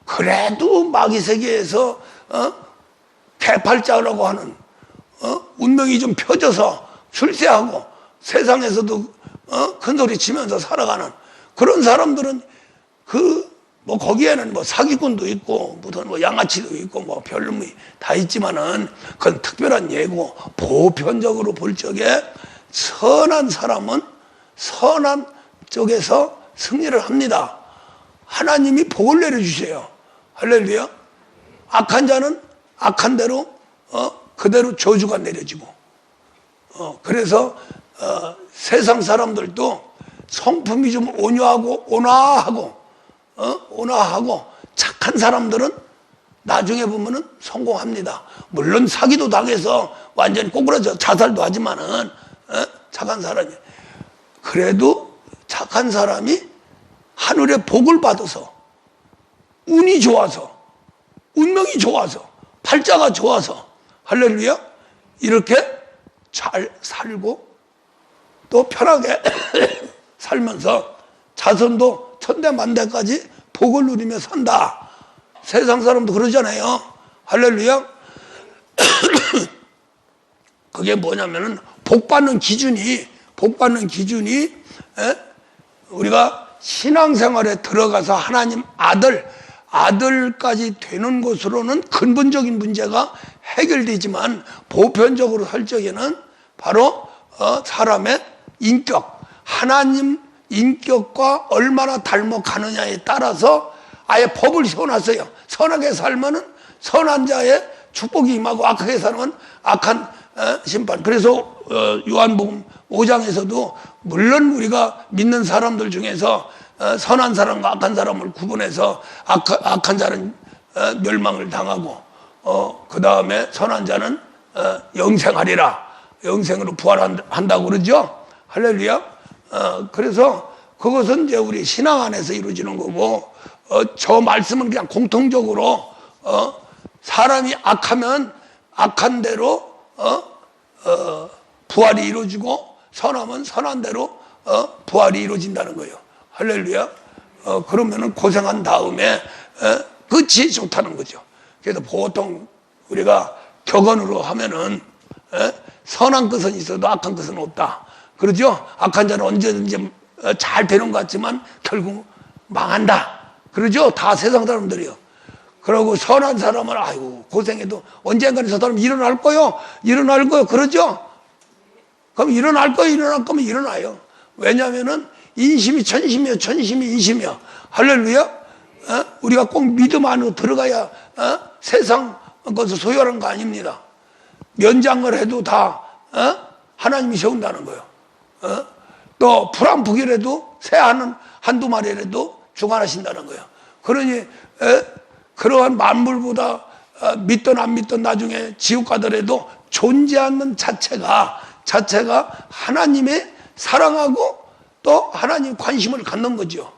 그래도 마귀 세계에서 개팔자라고 하는 운명이 좀 펴져서 출세하고 세상에서도 큰 소리 치면서 살아가는 그런 사람들은 뭐 거기에는 뭐 사기꾼도 있고 무슨 뭐 양아치도 있고 뭐 별놈이 다 있지만은 그건 특별한 예고 보편적으로 볼 적에 선한 사람은 선한 쪽에서 승리를 합니다. 하나님이 복을 내려주세요. 할렐루야. 악한 자는 악한 대로 그대로 저주가 내려지고 그래서 세상 사람들도 성품이 좀 온유하고 온화하고 착한 사람들은 나중에 보면은 성공합니다. 물론 사기도 당해서 완전히 꼬꾸라져 자살도 하지만은 착한 사람이 그래도 착한 사람이 하늘의 복을 받아서 운이 좋아서 운명이 좋아서 팔자가 좋아서 할렐루야 이렇게 잘 살고 또 편하게 살면서 자손도 천대만대까지 복을 누리며 산다. 세상 사람도 그러잖아요. 할렐루야. 그게 뭐냐면은 복 받는 기준이 우리가 신앙생활에 들어가서 하나님 아들까지 되는 것으로는 근본적인 문제가 해결되지만 보편적으로 할 적에는 바로 사람의 인격, 하나님 인격과 얼마나 닮아가느냐에 따라서 아예 법을 세워놨어요. 선하게 살면은 선한 자의 축복이 임하고 악하게 살면 악한 심판. 그래서 요한복음 5장에서도 물론 우리가 믿는 사람들 중에서 선한 사람과 악한 사람을 구분해서 악한 자는 멸망을 당하고 그 다음에 선한 자는 영생하리라. 영생으로 부활한다고 그러죠. 할렐루야. 그래서 그것은 이제 우리 신앙 안에서 이루어지는 거고 저 말씀은 그냥 공통적으로 사람이 악하면 악한 대로 부활이 이루어지고 선하면 선한 대로 부활이 이루어진다는 거예요. 할렐루야. 그러면은 고생한 다음에 끝이 좋다는 거죠. 그래서 보통 우리가 격언으로 하면은 선한 것은 있어도 악한 것은 없다. 그러죠? 악한 자는 언제든지 잘 되는 것 같지만 결국 망한다. 그러죠? 다 세상 사람들이요. 그러고 선한 사람은 아이고 고생해도 언젠가는 저 사람 일어날 거요. 그러죠? 그럼 일어날 거면 일어나요. 왜냐하면은 인심이 천심이요, 천심이 인심이요. 할렐루야. 우리가 꼭 믿음 안으로 들어가야 세상 것을 소유하는 거 아닙니다. 면장을 해도 다 하나님이 세운다는 거예요. 또 불안북이라도 새 한두 마리라도 주관하신다는 거예요. 그러니 그러한 만물보다 믿든 안 믿든 나중에 지옥 가더라도 존재하는 자체가 하나님의 사랑하고 또 하나님 관심을 갖는 거죠.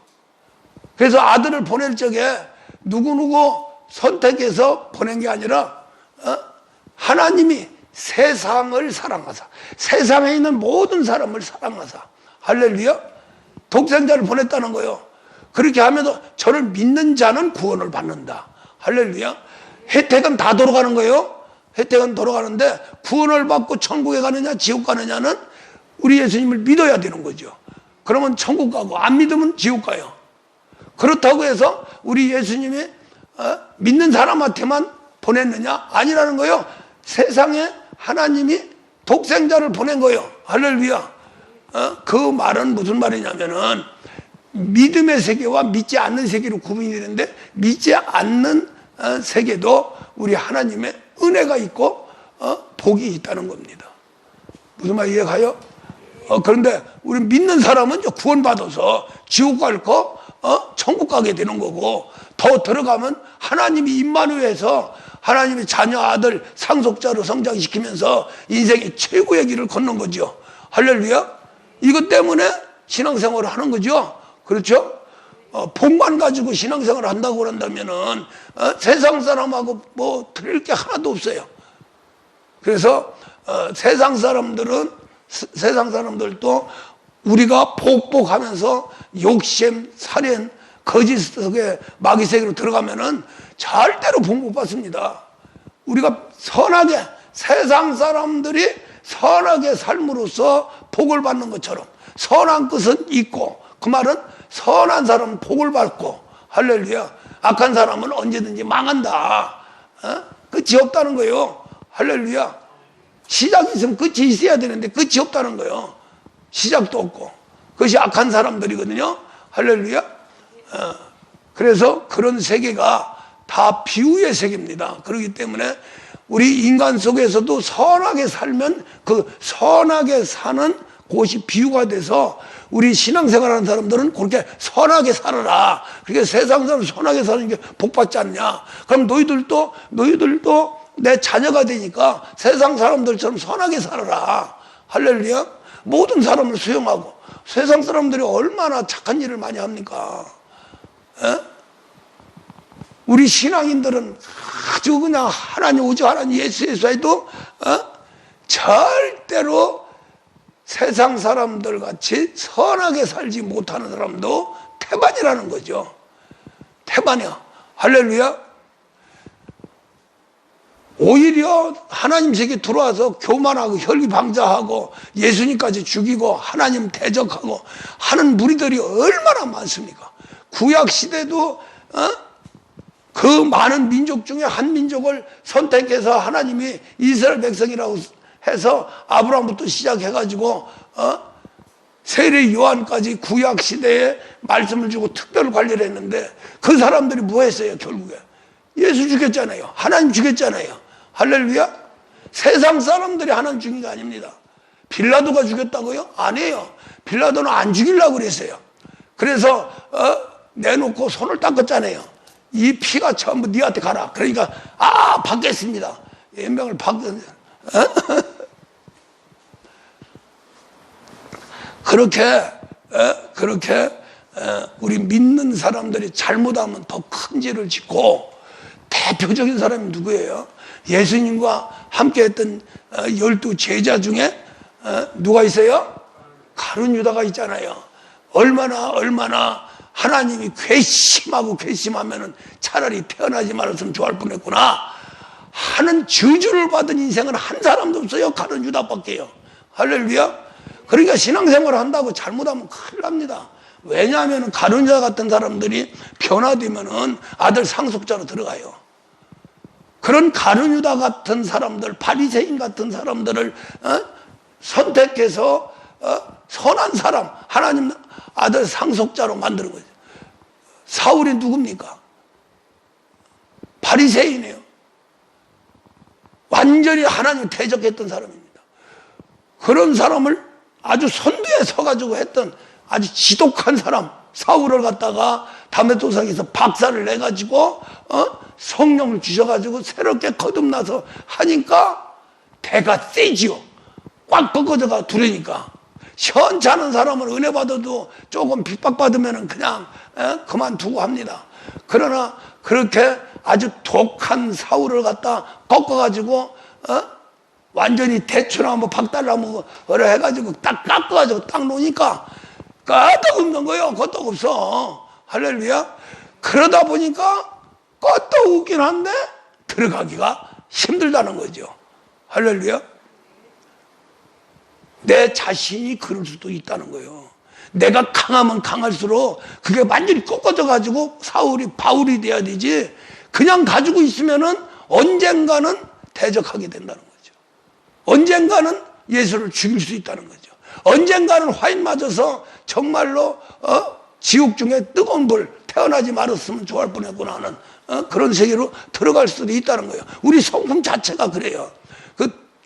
그래서 아들을 보낼 적에 누구누구 선택해서 보낸 게 아니라 하나님이 세상을 사랑하사, 세상에 있는 모든 사람을 사랑하사, 할렐루야, 독생자를 보냈다는 거예요. 그렇게 하면서 저를 믿는 자는 구원을 받는다. 할렐루야. 혜택은 다 돌아가는 거예요. 혜택은 돌아가는데 구원을 받고 천국에 가느냐 지옥 가느냐는 우리 예수님을 믿어야 되는 거죠. 그러면 천국 가고 안 믿으면 지옥 가요. 그렇다고 해서 우리 예수님이 믿는 사람한테만 보냈느냐? 아니라는 거예요. 세상에 하나님이 독생자를 보낸 거예요. 할렐루야. 그 말은 무슨 말이냐면은 믿음의 세계와 믿지 않는 세계로 구분이 되는데, 믿지 않는 세계도 우리 하나님의 은혜가 있고 복이 있다는 겁니다. 무슨 말 이해가요? 그런데 우리 믿는 사람은 구원받아서 지옥 갈 거 천국 가게 되는 거고, 더 들어가면 하나님이 임마누엘에서 하나님의 자녀 아들 상속자로 성장시키면서 인생의 최고의 길을 걷는 거죠. 할렐루야. 이것 때문에 신앙생활을 하는 거죠. 그렇죠? 복만 가지고 신앙생활을 한다고 그런다면은 세상 사람하고 뭐 드릴 게 하나도 없어요. 그래서 세상 사람들도 우리가 복복하면서 욕심, 살인, 거짓 속에 마귀 세계로 들어가면은 절대로 복 못 받습니다. 우리가 선하게, 세상 사람들이 선하게 삶으로써 복을 받는 것처럼 선한 것은 있고, 그 말은 선한 사람은 복을 받고, 할렐루야, 악한 사람은 언제든지 망한다. 끝이 없다는 거예요. 할렐루야. 시작이 있으면 끝이 있어야 되는데 끝이 없다는 거예요. 시작도 없고. 그것이 악한 사람들이거든요. 할렐루야. 그래서 그런 세계가 다 비유의 세계입니다. 그렇기 때문에 우리 인간 속에서도 선하게 살면 그 선하게 사는 곳이 비유가 돼서 우리 신앙생활하는 사람들은 그렇게 선하게 살아라. 그렇게 세상 사람 선하게 사는 게 복받지 않냐. 그럼 너희들도 내 자녀가 되니까 세상 사람들처럼 선하게 살아라. 할렐루야. 모든 사람을 수용하고. 세상 사람들이 얼마나 착한 일을 많이 합니까? 우리 신앙인들은 아주 그냥 하나님 오직 하나님 예수 해도 절대로 세상 사람들 같이 선하게 살지 못하는 사람도 태반이라는 거죠. 태반이야. 할렐루야. 오히려 하나님 세계 들어와서 교만하고 혈기방자하고 예수님까지 죽이고 하나님 대적하고 하는 무리들이 얼마나 많습니까? 구약 시대도 그 많은 민족 중에 한 민족을 선택해서 하나님이 이스라엘 백성이라고 해서 아브라함부터 시작해가지고 세례 요한까지 구약 시대에 말씀을 주고 특별 관리를 했는데, 그 사람들이 뭐 했어요? 결국에 예수 죽였잖아요. 하나님 죽였잖아요. 할렐루야. 세상 사람들이 하나님 죽인 게 아닙니다. 빌라도가 죽였다고요? 아니에요. 빌라도는 안 죽이려고 그랬어요. 그래서 내놓고 손을 닦았잖아요. 이 피가 전부 니한테 가라. 그러니까 받겠습니다. 연명을 받는. 그렇게 우리 믿는 사람들이 잘못하면 더 큰 죄를 짓고, 대표적인 사람이 누구예요? 예수님과 함께했던 12 제자 중에 누가 있어요? 가룟 유다가 있잖아요. 얼마나 하나님이 괘씸하면은 차라리 태어나지 말았으면 좋아할 뻔했구나 하는 저주를 받은 인생은 한 사람도 없어요. 가룟 유다밖에요. 할렐루야. 그러니까 신앙생활을 한다고 잘못하면 큰일 납니다. 왜냐하면 가룟 유다 같은 사람들이 변화되면은 아들 상속자로 들어가요. 그런 가룟 유다 같은 사람들, 바리새인 같은 사람들을 선택해서 선한 사람, 하나님 아들 상속자로 만드는 거죠. 사울이 누굽니까? 바리새인이에요. 완전히 하나님 대적했던 사람입니다. 그런 사람을 아주 선두에 서가지고 했던 아주 지독한 사람 사울을 갖다가 다메섹에서 박살을 내가지고 성령을 주셔가지고 새롭게 거듭나서 하니까 배가 세지요. 꽉 꺾어져가 두려니까. 현찮은 사람은 은혜 받아도 조금 핍박받으면 그냥 그만두고 합니다. 그러나 그렇게 아주 독한 사울을 갖다 꺾어가지고 완전히 대추나무 박달나무 해가지고 딱 깎아가지고 딱 놓으니까 끄떡없는 거예요. 끄떡 없어. 할렐루야. 그러다 보니까 끄떡 웃긴 한데 들어가기가 힘들다는 거죠. 할렐루야. 내 자신이 그럴 수도 있다는 거예요. 내가 강하면 강할수록 그게 완전히 꺾어져 가지고 사울이 바울이 돼야 되지, 그냥 가지고 있으면은 언젠가는 대적하게 된다는 거죠. 언젠가는 예수를 죽일 수 있다는 거죠. 언젠가는 화인 맞아서 정말로 지옥 중에 뜨거운 불 태어나지 말았으면 좋을 뻔했구나 하는 그런 세계로 들어갈 수도 있다는 거예요. 우리 성품 자체가 그래요.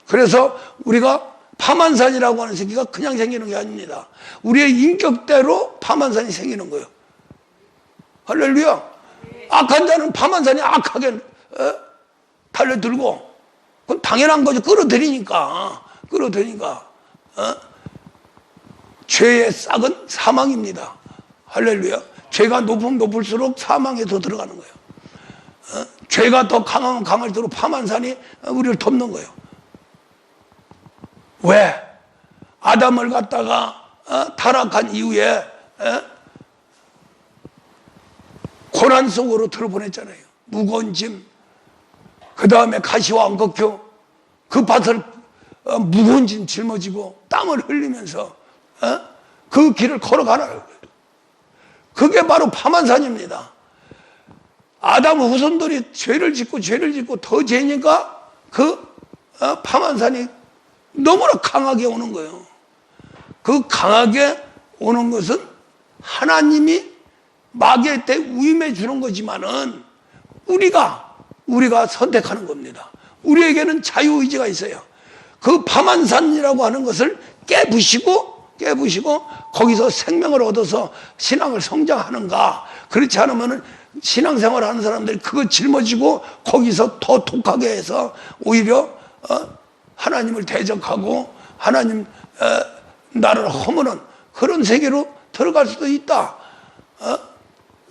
그래서 우리가 파만산이라고 하는 새끼가 그냥 생기는 게 아닙니다. 우리의 인격대로 파만산이 생기는 거예요. 할렐루야. 악한 자는 파만산이 악하게 달려들고, 그건 당연한 거죠. 끌어들이니까. 죄의 싹은 사망입니다. 할렐루야. 죄가 높으면 높을수록 사망에 더 들어가는 거예요. 죄가 더 강하면 강할수록 파만산이 우리를 덮는 거예요. 왜? 아담을 갖다가 타락한 이후에 고난 속으로 들어보냈잖아요. 무거운 짐, 그 다음에 가시와 안걱혀 그 밭을 무거운 짐 짊어지고 땀을 흘리면서 그 길을 걸어가라. 그게 바로 파만산입니다. 아담 후손들이 죄를 짓고 더 죄니까 그 파만산이 너무나 강하게 오는 거예요. 그 강하게 오는 것은 하나님이 마귀한테 위임해 주는 거지만은 우리가 선택하는 겁니다. 우리에게는 자유의지가 있어요. 그 파만산이라고 하는 것을 깨부시고 거기서 생명을 얻어서 신앙을 성장하는가, 그렇지 않으면은 신앙생활 하는 사람들이 그거 짊어지고 거기서 더 독하게 해서 오히려 하나님을 대적하고 하나님 나라를 허무는 그런 세계로 들어갈 수도 있다.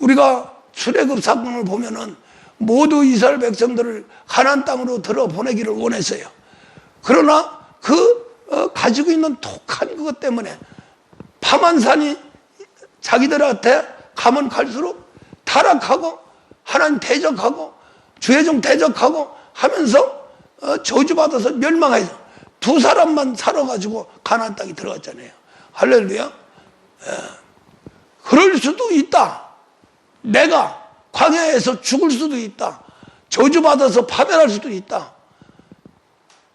우리가 출애굽 사건을 보면은 모두 이스라엘 백성들을 가나안 땅으로 들어 보내기를 원했어요. 그러나 가지고 있는 독한 그것 때문에 파만산이 자기들한테 가면 갈수록 타락하고 하나님 대적하고 주의종 대적하고 하면서 저주받아서 멸망해서 두 사람만 살아가지고 가나안 땅에 들어갔잖아요. 할렐루야. 그럴 수도 있다. 내가 광야에서 죽을 수도 있다. 저주받아서 파멸할 수도 있다.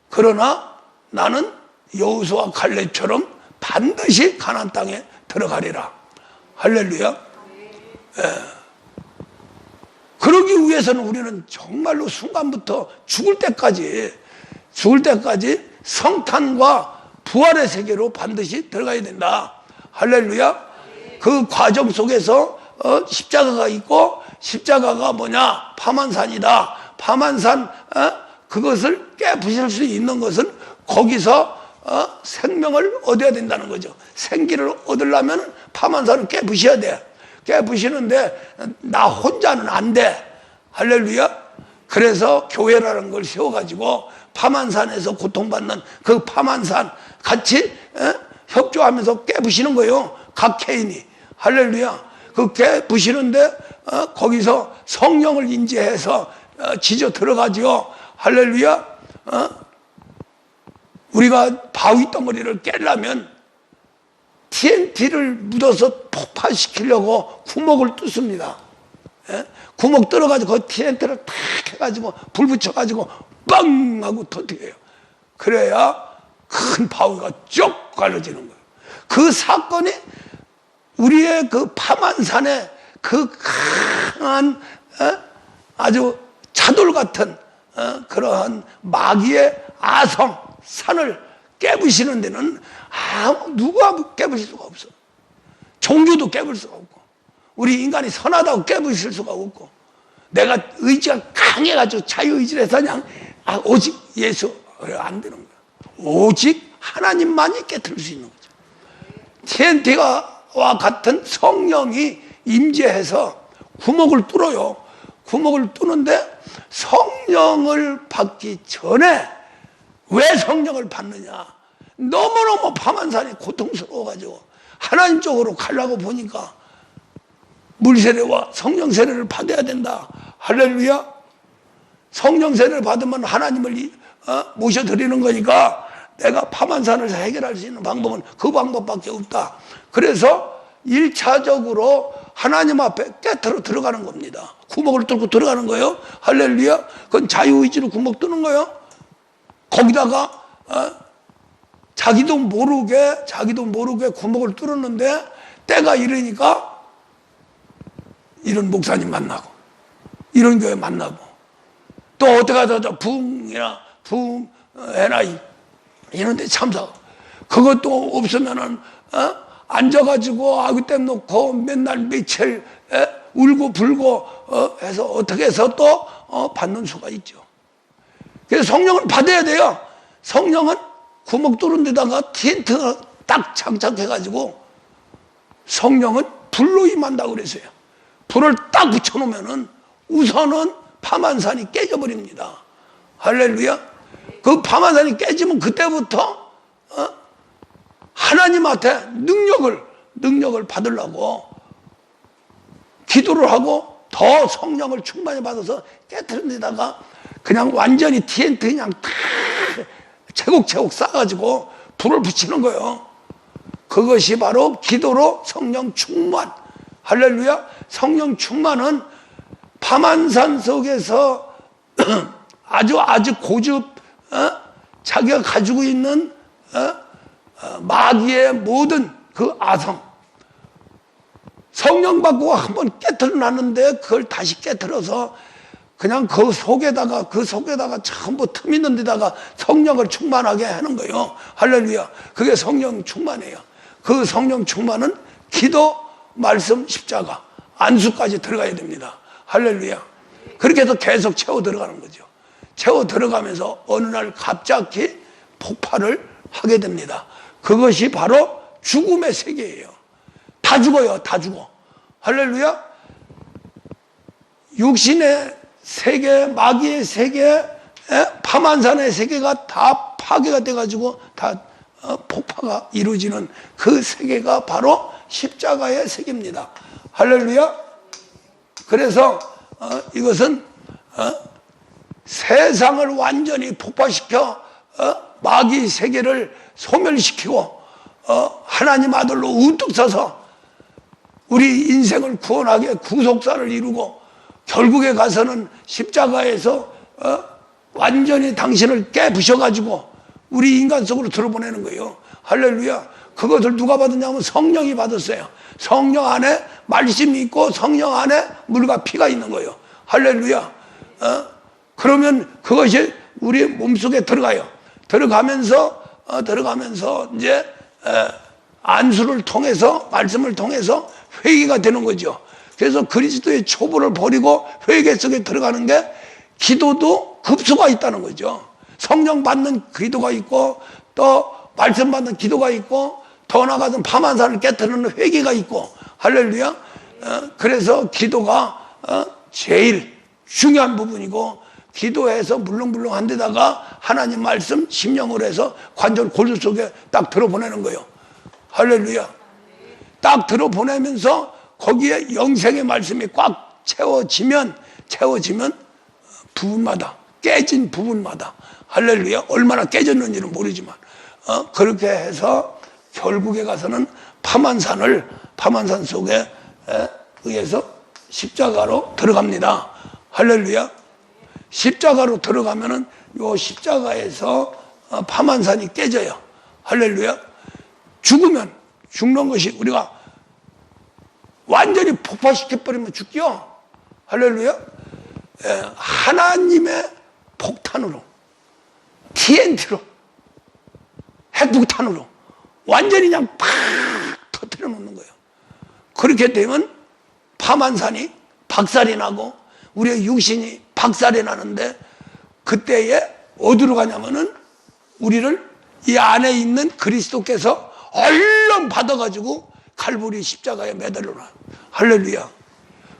그러나 나는 여호수아 갈렙처럼 반드시 가나안 땅에 들어가리라. 할렐루야. 그러기 위해서는 우리는 정말로 순간부터 죽을 때까지 성탄과 부활의 세계로 반드시 들어가야 된다. 할렐루야. 그 과정 속에서 십자가가 있고, 십자가가 뭐냐? 파만산이다. 파만산 그것을 깨부실 수 있는 것은 거기서 생명을 얻어야 된다는 거죠. 생기를 얻으려면 파만산을 깨부셔야 돼. 깨부시는데 나 혼자는 안 돼. 할렐루야. 그래서 교회라는 걸 세워가지고 파만산에서 고통받는 그 파만산 같이 협조하면서 깨부시는 거예요. 각 개인이. 할렐루야. 그 깨부시는데 거기서 성령을 인지해서 지져 들어가지요. 할렐루야. 우리가 바위 덩어리를 깨려면 TNT를 묻어서 폭발시키려고 구멍을 뚫습니다. 구멍 뚫어가지고 그 TNT를 탁 해가지고 불 붙여가지고 빵 하고 터뜨려요. 그래야 큰 바위가 쭉 갈라지는 거예요. 그 사건이 우리의 그 파만산의 그 강한 아주 차돌 같은 그러한 마귀의 아성 산을 깨부시는 데는 누가 깨부실 수가 없어. 종교도 깨부실 수가 없고, 우리 인간이 선하다고 깨부실 수가 없고, 내가 의지가 강해가지고 자유의지를 해서 그냥 오직 예수 안 되는 거야. 오직 하나님만이 깨트릴 수 있는 거죠. TNT와 같은 성령이 임재해서 구멍을 뚫어요. 구멍을 뚫는데 성령을 받기 전에 왜 성령을 받느냐? 너무너무 파만산이 고통스러워가지고 하나님 쪽으로 가려고 보니까 물세례와 성령 세례를 받아야 된다. 할렐루야. 성령 세례를 받으면 하나님을 모셔드리는 거니까 내가 파만산을 해결할 수 있는 방법은 그 방법밖에 없다. 그래서 1차적으로 하나님 앞에 깨트려 들어가는 겁니다. 구멍을 뚫고 들어가는 거예요. 할렐루야. 그건 자유의지로 구멍 뚫는 거예요. 거기다가 자기도 모르게 구멍을 뚫었는데 때가 이르니까 이런 목사님 만나고 이런 교회 만나고 또 어떻게 하다 부흥이나 부흥회나 이런 데 참석, 그것도 없으면은 앉아가지고 아귀댐 놓고 맨날 며칠 울고 불고 해서 어떻게 해서 또 받는 수가 있죠. 그래서 성령을 받아야 돼요. 성령은 구멍 뚫은 데다가 텐트 딱 장착해가지고 성령은 불로 임한다고 그랬어요. 불을 딱 붙여놓으면은 우선은 파만산이 깨져버립니다. 할렐루야. 그 파만산이 깨지면 그때부터 하나님한테 능력을 받으려고 기도를 하고 더 성령을 충만히 받아서 깨트린 데다가 그냥 완전히 TNT 그냥 다 채곡채곡 쌓아가지고 불을 붙이는 거예요. 그것이 바로 기도로 성령 충만. 할렐루야. 성령 충만은 파만산 속에서 아주 고집, 자기가 가지고 있는 마귀의 모든 그 아성, 성령 받고 한번 깨트려 놨는데 그걸 다시 깨트려서 그냥 그 속에다가 전부 틈 있는 데다가 성령을 충만하게 하는 거예요. 할렐루야. 그게 성령 충만이에요. 그 성령 충만은 기도, 말씀, 십자가, 안수까지 들어가야 됩니다. 할렐루야. 그렇게 해서 계속 채워 들어가는 거죠. 채워 들어가면서 어느 날 갑자기 폭발을 하게 됩니다. 그것이 바로 죽음의 세계예요. 다 죽어요. 다 죽어. 할렐루야. 육신의 세계, 마귀의 세계, 파만산의 세계가 다 파괴가 돼가지고 다 폭파가 이루어지는 그 세계가 바로 십자가의 세계입니다. 할렐루야. 그래서 이것은 세상을 완전히 폭파시켜 마귀 세계를 소멸시키고 하나님 아들로 우뚝 서서 우리 인생을 구원하게 구속사를 이루고 결국에 가서는 십자가에서 완전히 당신을 깨부셔가지고 우리 인간 속으로 들어보내는 거예요. 할렐루야. 그것을 누가 받았냐면 성령이 받았어요. 성령 안에 말씀이 있고 성령 안에 물과 피가 있는 거예요. 할렐루야. 그러면 그것이 우리 몸속에 들어가요. 들어가면서 이제 안수를 통해서 말씀을 통해서 회개가 되는 거죠. 그래서 그리스도의 초보를 버리고 회개 속에 들어가는 게 기도도 급수가 있다는 거죠. 성령 받는 기도가 있고 또 말씀 받는 기도가 있고 더 나아가서 파만산을 깨트리는 회개가 있고 할렐루야. 그래서 기도가 제일 중요한 부분이고 기도해서 물렁물렁한 데다가 하나님 말씀 심령으로 해서 관절 골수 속에 딱 들어보내는 거예요. 할렐루야. 딱 들어보내면서 거기에 영생의 말씀이 꽉 채워지면 부분마다 깨진 부분마다 할렐루야. 얼마나 깨졌는지는 모르지만 그렇게 해서 결국에 가서는 파만산 속에 의해서 십자가로 들어갑니다. 할렐루야. 십자가로 들어가면은 요 십자가에서 파만산이 깨져요. 할렐루야. 죽으면 죽는 것이 우리가 완전히 폭파시켜버리면 죽죠. 할렐루야. 하나님의 폭탄으로, TNT로, 핵폭탄으로 완전히 그냥 팍 터뜨려 놓는 거예요. 그렇게 되면 파만산이 박살이 나고 우리의 육신이 박살이 나는데, 그때에 어디로 가냐면은 우리를 이 안에 있는 그리스도께서 얼른 받아가지고 갈보리 십자가에 매달려 놔요. 할렐루야.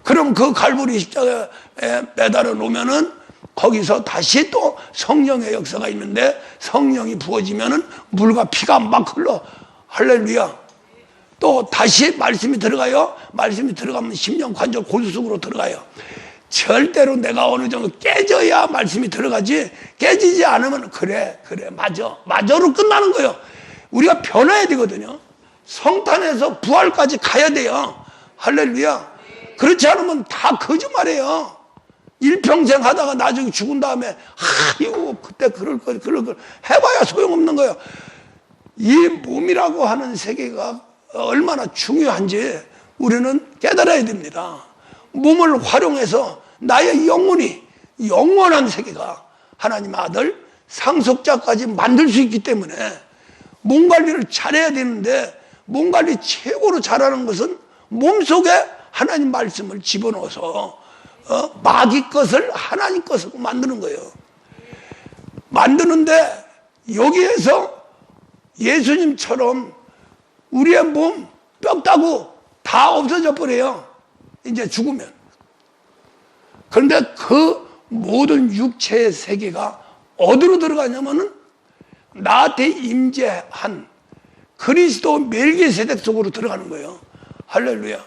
그럼 그 갈보리 십자가에 매달아 놓으면은 거기서 다시 또 성령의 역사가 있는데, 성령이 부어지면은 물과 피가 막 흘러. 할렐루야. 또 다시 말씀이 들어가요. 말씀이 들어가면 심령 관절 골수 속으로 들어가요. 절대로 내가 어느 정도 깨져야 말씀이 들어가지, 깨지지 않으면 그래 맞아로 끝나는 거예요. 우리가 변해야 되거든요. 성탄에서 부활까지 가야 돼요. 할렐루야. 그렇지 않으면 다 거짓말이에요. 일평생 하다가 나중에 죽은 다음에 아이고 그때 그럴 걸 해봐야 소용없는 거예요. 이 몸이라고 하는 세계가 얼마나 중요한지 우리는 깨달아야 됩니다. 몸을 활용해서 나의 영혼이, 영원한 세계가 하나님 아들 상속자까지 만들 수 있기 때문에 몸 관리를 잘해야 되는데, 몸 관리 최고로 잘하는 것은 몸속에 하나님 말씀을 집어넣어서 마귀 것을 하나님 것으로 만드는 거예요. 만드는데 여기에서 예수님처럼 우리의 몸 뼈 따고 다 없어져 버려요. 이제 죽으면. 그런데 그 모든 육체의 세계가 어디로 들어가냐면은 나한테 임재한 그리스도 멜기세덱 속으로 들어가는 거예요. 할렐루야.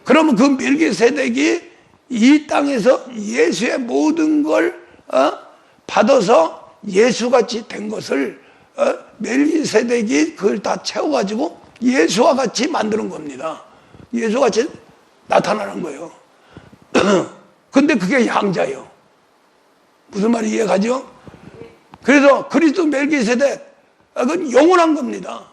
그러면 그 멜기세덱이 이 땅에서 예수의 모든 걸 받아서 예수같이 된 것을 멜기세덱이 그걸 다 채워가지고 예수와 같이 만드는 겁니다. 예수같이 나타나는 거예요. 근데 그게 양자예요. 무슨 말이 이해가죠? 그래서 그리스도 멜기세덱, 그건 영원한 겁니다.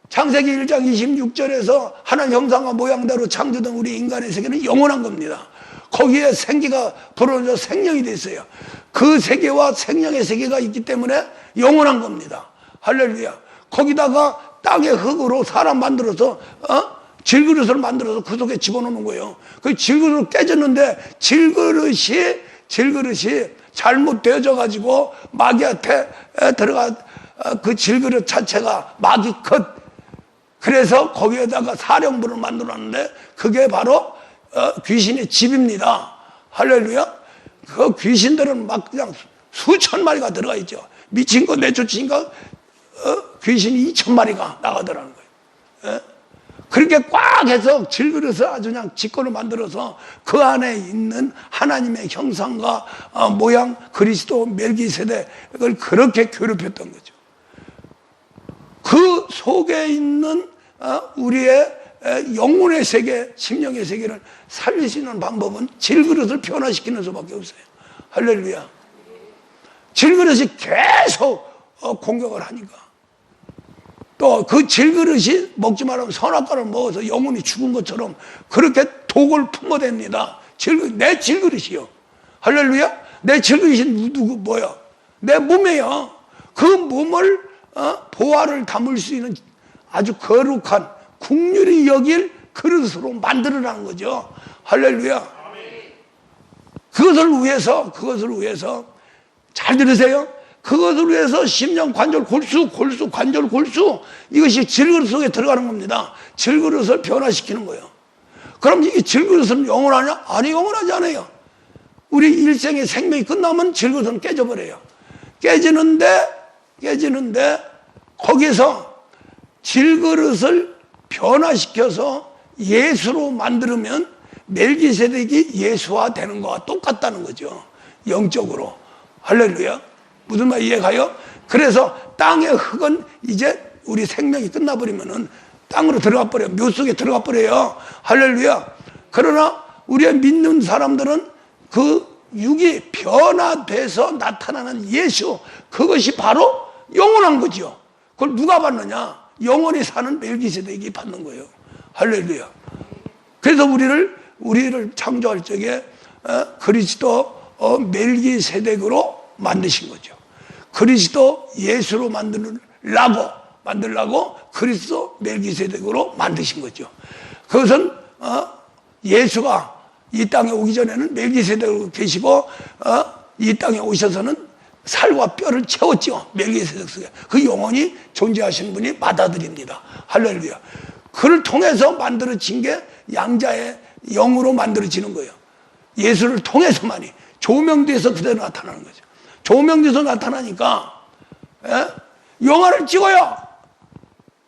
창세기 1장 26절에서 하나님 형상과 모양대로 창조된 우리 인간의 세계는 영원한 겁니다. 거기에 생기가 불어져 생명이 됐어요. 그 세계와 생명의 세계가 있기 때문에 영원한 겁니다. 할렐루야. 거기다가 땅의 흙으로 사람 만들어서 질그릇을 만들어서 그 속에 집어넣는 거예요. 그 질그릇 깨졌는데 질그릇이 잘못 되어져 가지고 마귀한테 들어가, 그 질그릇 자체가 마귀 컷. 그래서 거기에다가 사령부를 만들었는데 그게 바로 귀신의 집입니다. 할렐루야. 그 귀신들은 막 그냥 수천 마리가 들어가 있죠. 미친 거 내쫓으니까 귀신이 2,000마리가 나가더라는 거예요. 예? 그렇게 꽉 해서 질그릇을 아주 그냥 직권을 만들어서 그 안에 있는 하나님의 형상과 모양 그리스도 멜기세덱을 그렇게 괴롭혔던 거죠. 그 속에 있는 우리의 영혼의 세계, 심령의 세계를 살릴 수 있는 방법은 질그릇을 변화시키는 수밖에 없어요. 할렐루야. 질그릇이 계속 공격을 하니까. 또 그 질그릇이 먹지 말라면 선악과를 먹어서 영혼이 죽은 것처럼 그렇게 독을 품어댑니다. 내 질그릇이요. 할렐루야. 내 질그릇이 뭐야? 내 몸이에요. 그 몸을 보화를 담을 수 있는 아주 거룩한 국률이 여길 그릇으로 만들어라는 거죠. 할렐루야. 그것을 위해서 잘 들으세요. 그것을 위해서 심령 관절 골수 관절 골수, 이것이 질그릇 속에 들어가는 겁니다. 질그릇을 변화시키는 거예요. 그럼 이게 질그릇은 영원하냐? 아니, 영원하지 않아요. 우리 일생의 생명이 끝나면 질그릇은 깨져버려요. 깨지는데 거기서 질그릇을 변화시켜서 예수로 만들면 멜기세덱이 예수화 되는 거와 똑같다는 거죠. 영적으로. 할렐루야. 무슨 말 이해가요? 그래서 땅의 흙은 이제 우리 생명이 끝나버리면은 땅으로 들어가 버려요. 묘 속에 들어가 버려요. 할렐루야. 그러나 우리의 믿는 사람들은 그 육이 변화돼서 나타나는 예수, 그것이 바로 영원한 거죠. 그걸 누가 받느냐? 영원히 사는 멜기세덱이 받는 거예요. 할렐루야. 그래서 우리를 창조할 적에 그리스도 멜기세덱으로 만드신 거죠. 그리스도 예수로 만들라고 그리스도 멜기세덱으로 만드신 거죠. 그것은 예수가 이 땅에 오기 전에는 멜기세덱으로 계시고 이 땅에 오셔서는 살과 뼈를 채웠죠. 멜기세덱 속에. 그 영원히 존재하시는 분이 받아들입니다. 할렐루야. 그를 통해서 만들어진 게 양자의 영으로 만들어지는 거예요. 예수를 통해서만이. 조명돼서 그대로 나타나는 거죠. 조명돼서 나타나니까 영화를 찍어요.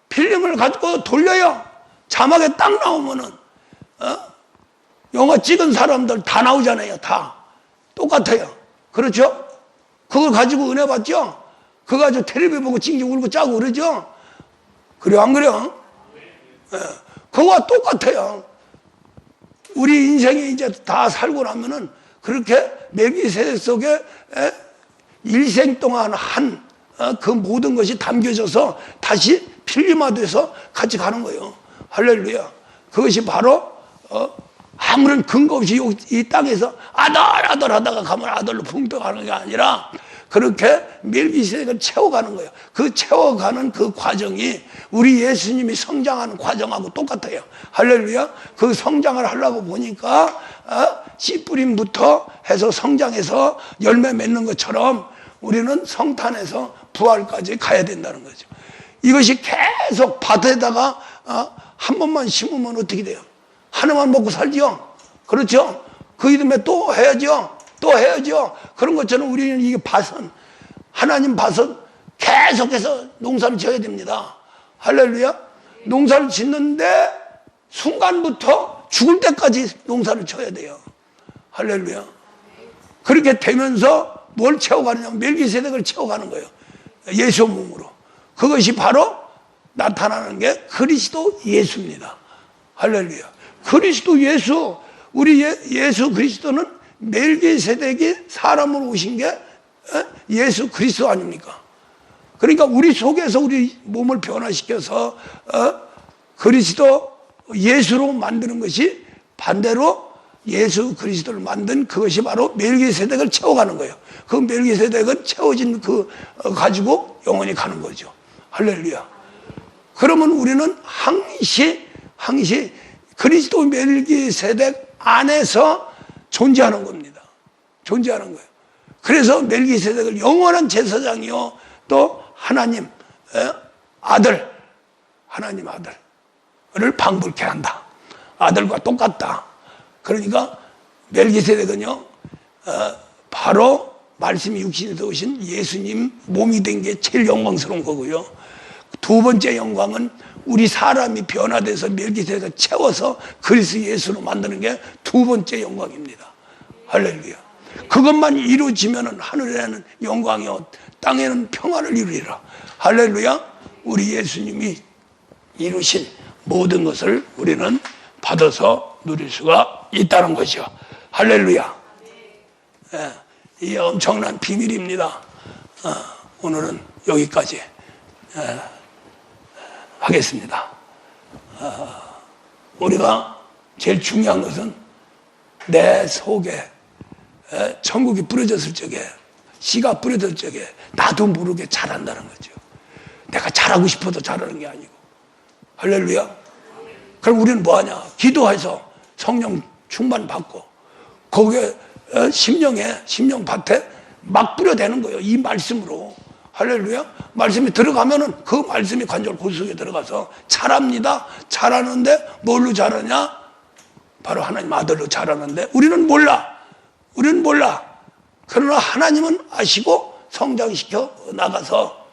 필름을 가지고 돌려요. 자막에 딱 나오면은 영화 찍은 사람들 다 나오잖아요. 다 똑같아요. 그렇죠? 그걸 가지고 은혜 받죠? 그거 가지고 텔레비 보고 찡찡 울고 짜고 그러죠? 그래요, 안 그래요? 그거와 똑같아요. 우리 인생이 이제 다 살고 나면은 그렇게 멜기세덱 속에 일생 동안 한 그 모든 것이 담겨져서 다시 필름화돼서 같이 가는 거예요. 할렐루야. 그것이 바로 아무런 근거 없이 이 땅에서 아들 하다가 가면 아들로 붕떠가는 게 아니라 그렇게 멜기세덱을 채워가는 거예요. 그 채워가는 그 과정이 우리 예수님이 성장하는 과정하고 똑같아요. 할렐루야. 그 성장을 하려고 보니까 씨 뿌림부터 해서 성장해서 열매 맺는 것처럼 우리는 성탄에서 부활까지 가야 된다는 거죠. 이것이 계속 밭에다가 한 번만 심으면 어떻게 돼요? 하나만 먹고 살죠. 그렇죠? 그 이듬해 또 해야죠. 또 해야죠. 그런 것처럼 우리는 이게 밭은 하나님 밭은 계속해서 농사를 지어야 됩니다. 할렐루야. 농사를 짓는데 순간부터 죽을 때까지 농사를 쳐야 돼요. 할렐루야. 그렇게 되면서 뭘 채워가느냐면 멜기세덱을 채워가는 거예요. 예수 몸으로. 그것이 바로 나타나는 게 그리스도 예수입니다. 할렐루야. 그리스도 예수, 우리 예수 그리스도는 멜기세덱이 사람으로 오신 게 예수 그리스도 아닙니까? 그러니까 우리 속에서 우리 몸을 변화시켜서 그리스도 예수로 만드는 것이 반대로 예수 그리스도를 만든 그것이 바로 멜기세덱을 채워가는 거예요. 그 멜기세덱은 채워진 그 가지고 영원히 가는 거죠. 할렐루야. 그러면 우리는 항시 그리스도 멜기세덱 안에서 존재하는 겁니다. 존재하는 거예요. 그래서 멜기세덱을 영원한 제사장이요 또 하나님 아들을 방불케 한다. 아들과 똑같다. 그러니까 멜기세덱은요 바로 말씀이 육신에서 오신 예수님 몸이 된 게 제일 영광스러운 거고요. 두 번째 영광은 우리 사람이 변화돼서 멜기세덱을 채워서 그리스도 예수로 만드는 게 두 번째 영광입니다. 할렐루야. 그것만 이루어지면 하늘에는 영광이요 땅에는 평화를 이루리라. 할렐루야. 우리 예수님이 이루신 모든 것을 우리는 받아서 누릴 수가 있다는 것이요. 할렐루야. 이 엄청난 비밀입니다. 오늘은 여기까지 하겠습니다. 우리가 제일 중요한 것은 내 속에 천국이 뿌려졌을 적에 씨가 뿌려졌을 적에 나도 모르게 자란다는 거죠. 내가 잘하고 싶어도 잘하는 게 아니고. 할렐루야. 그럼 우리는 뭐하냐? 기도해서 성령 충만 받고 거기에 심령밭에 막 뿌려대는 거예요. 이 말씀으로. 할렐루야. 말씀이 들어가면은 그 말씀이 관절 골 속에 들어가서 자랍니다. 자라는데 뭘로 자라냐? 바로 하나님 아들로 자라는데 우리는 몰라. 그러나 하나님은 아시고 성장시켜 나가서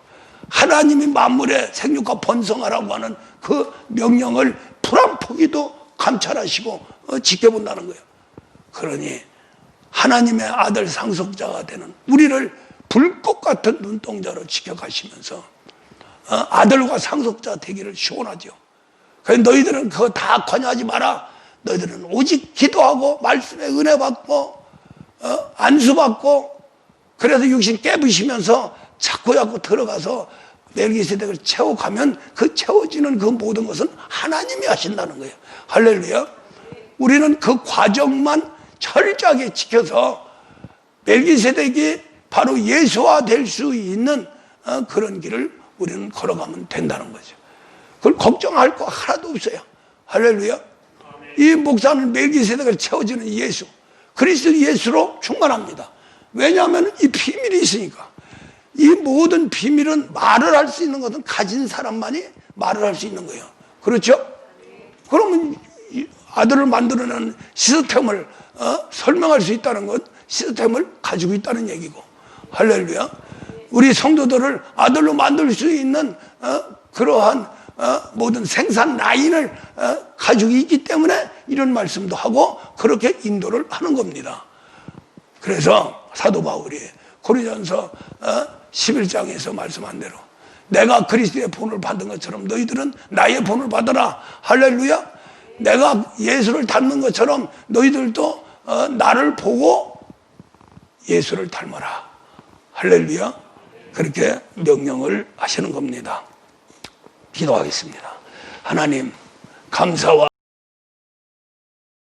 하나님이 만물의 생육과 번성하라고 하는 그 명령을 풀 한 포기도 감찰하시고 지켜본다는 거예요. 그러니 하나님의 아들 상속자가 되는 우리를 불꽃 같은 눈동자로 지켜가시면서 아들과 상속자 되기를 시원하죠. 그래서 너희들은 그거 다 관여하지 마라. 너희들은 오직 기도하고 말씀에 은혜 받고 안수 받고 그래서 육신 깨부시면서 자꾸 들어가서 멜기세덱을 채워가면 그 채워지는 그 모든 것은 하나님이 하신다는 거예요. 할렐루야. 우리는 그 과정만 철저하게 지켜서 멜기세덱이 바로 예수화 될 수 있는 그런 길을 우리는 걸어가면 된다는 거죠. 그걸 걱정할 거 하나도 없어요. 할렐루야. 이 목사는 멜기세덱을 채워주는 예수, 그리스도 예수로 충만합니다. 왜냐하면 이 비밀이 있으니까. 이 모든 비밀은 말을 할 수 있는 것은 가진 사람만이 말을 할 수 있는 거예요. 그렇죠? 그러면 아들을 만들어내는 시스템을 설명할 수 있다는 것, 시스템을 가지고 있다는 얘기고. 할렐루야. 우리 성도들을 아들로 만들 수 있는 그러한 모든 생산 라인을 가지고 있기 때문에 이런 말씀도 하고 그렇게 인도를 하는 겁니다. 그래서 사도 바울이 고린도전서 11장에서 말씀한 대로 내가 그리스도의 본을 받은 것처럼 너희들은 나의 본을 받아라. 할렐루야. 내가 예수를 닮은 것처럼 너희들도 나를 보고 예수를 닮아라. 할렐루야. 그렇게 명령을 하시는 겁니다. 기도하겠습니다. 하나님, 감사와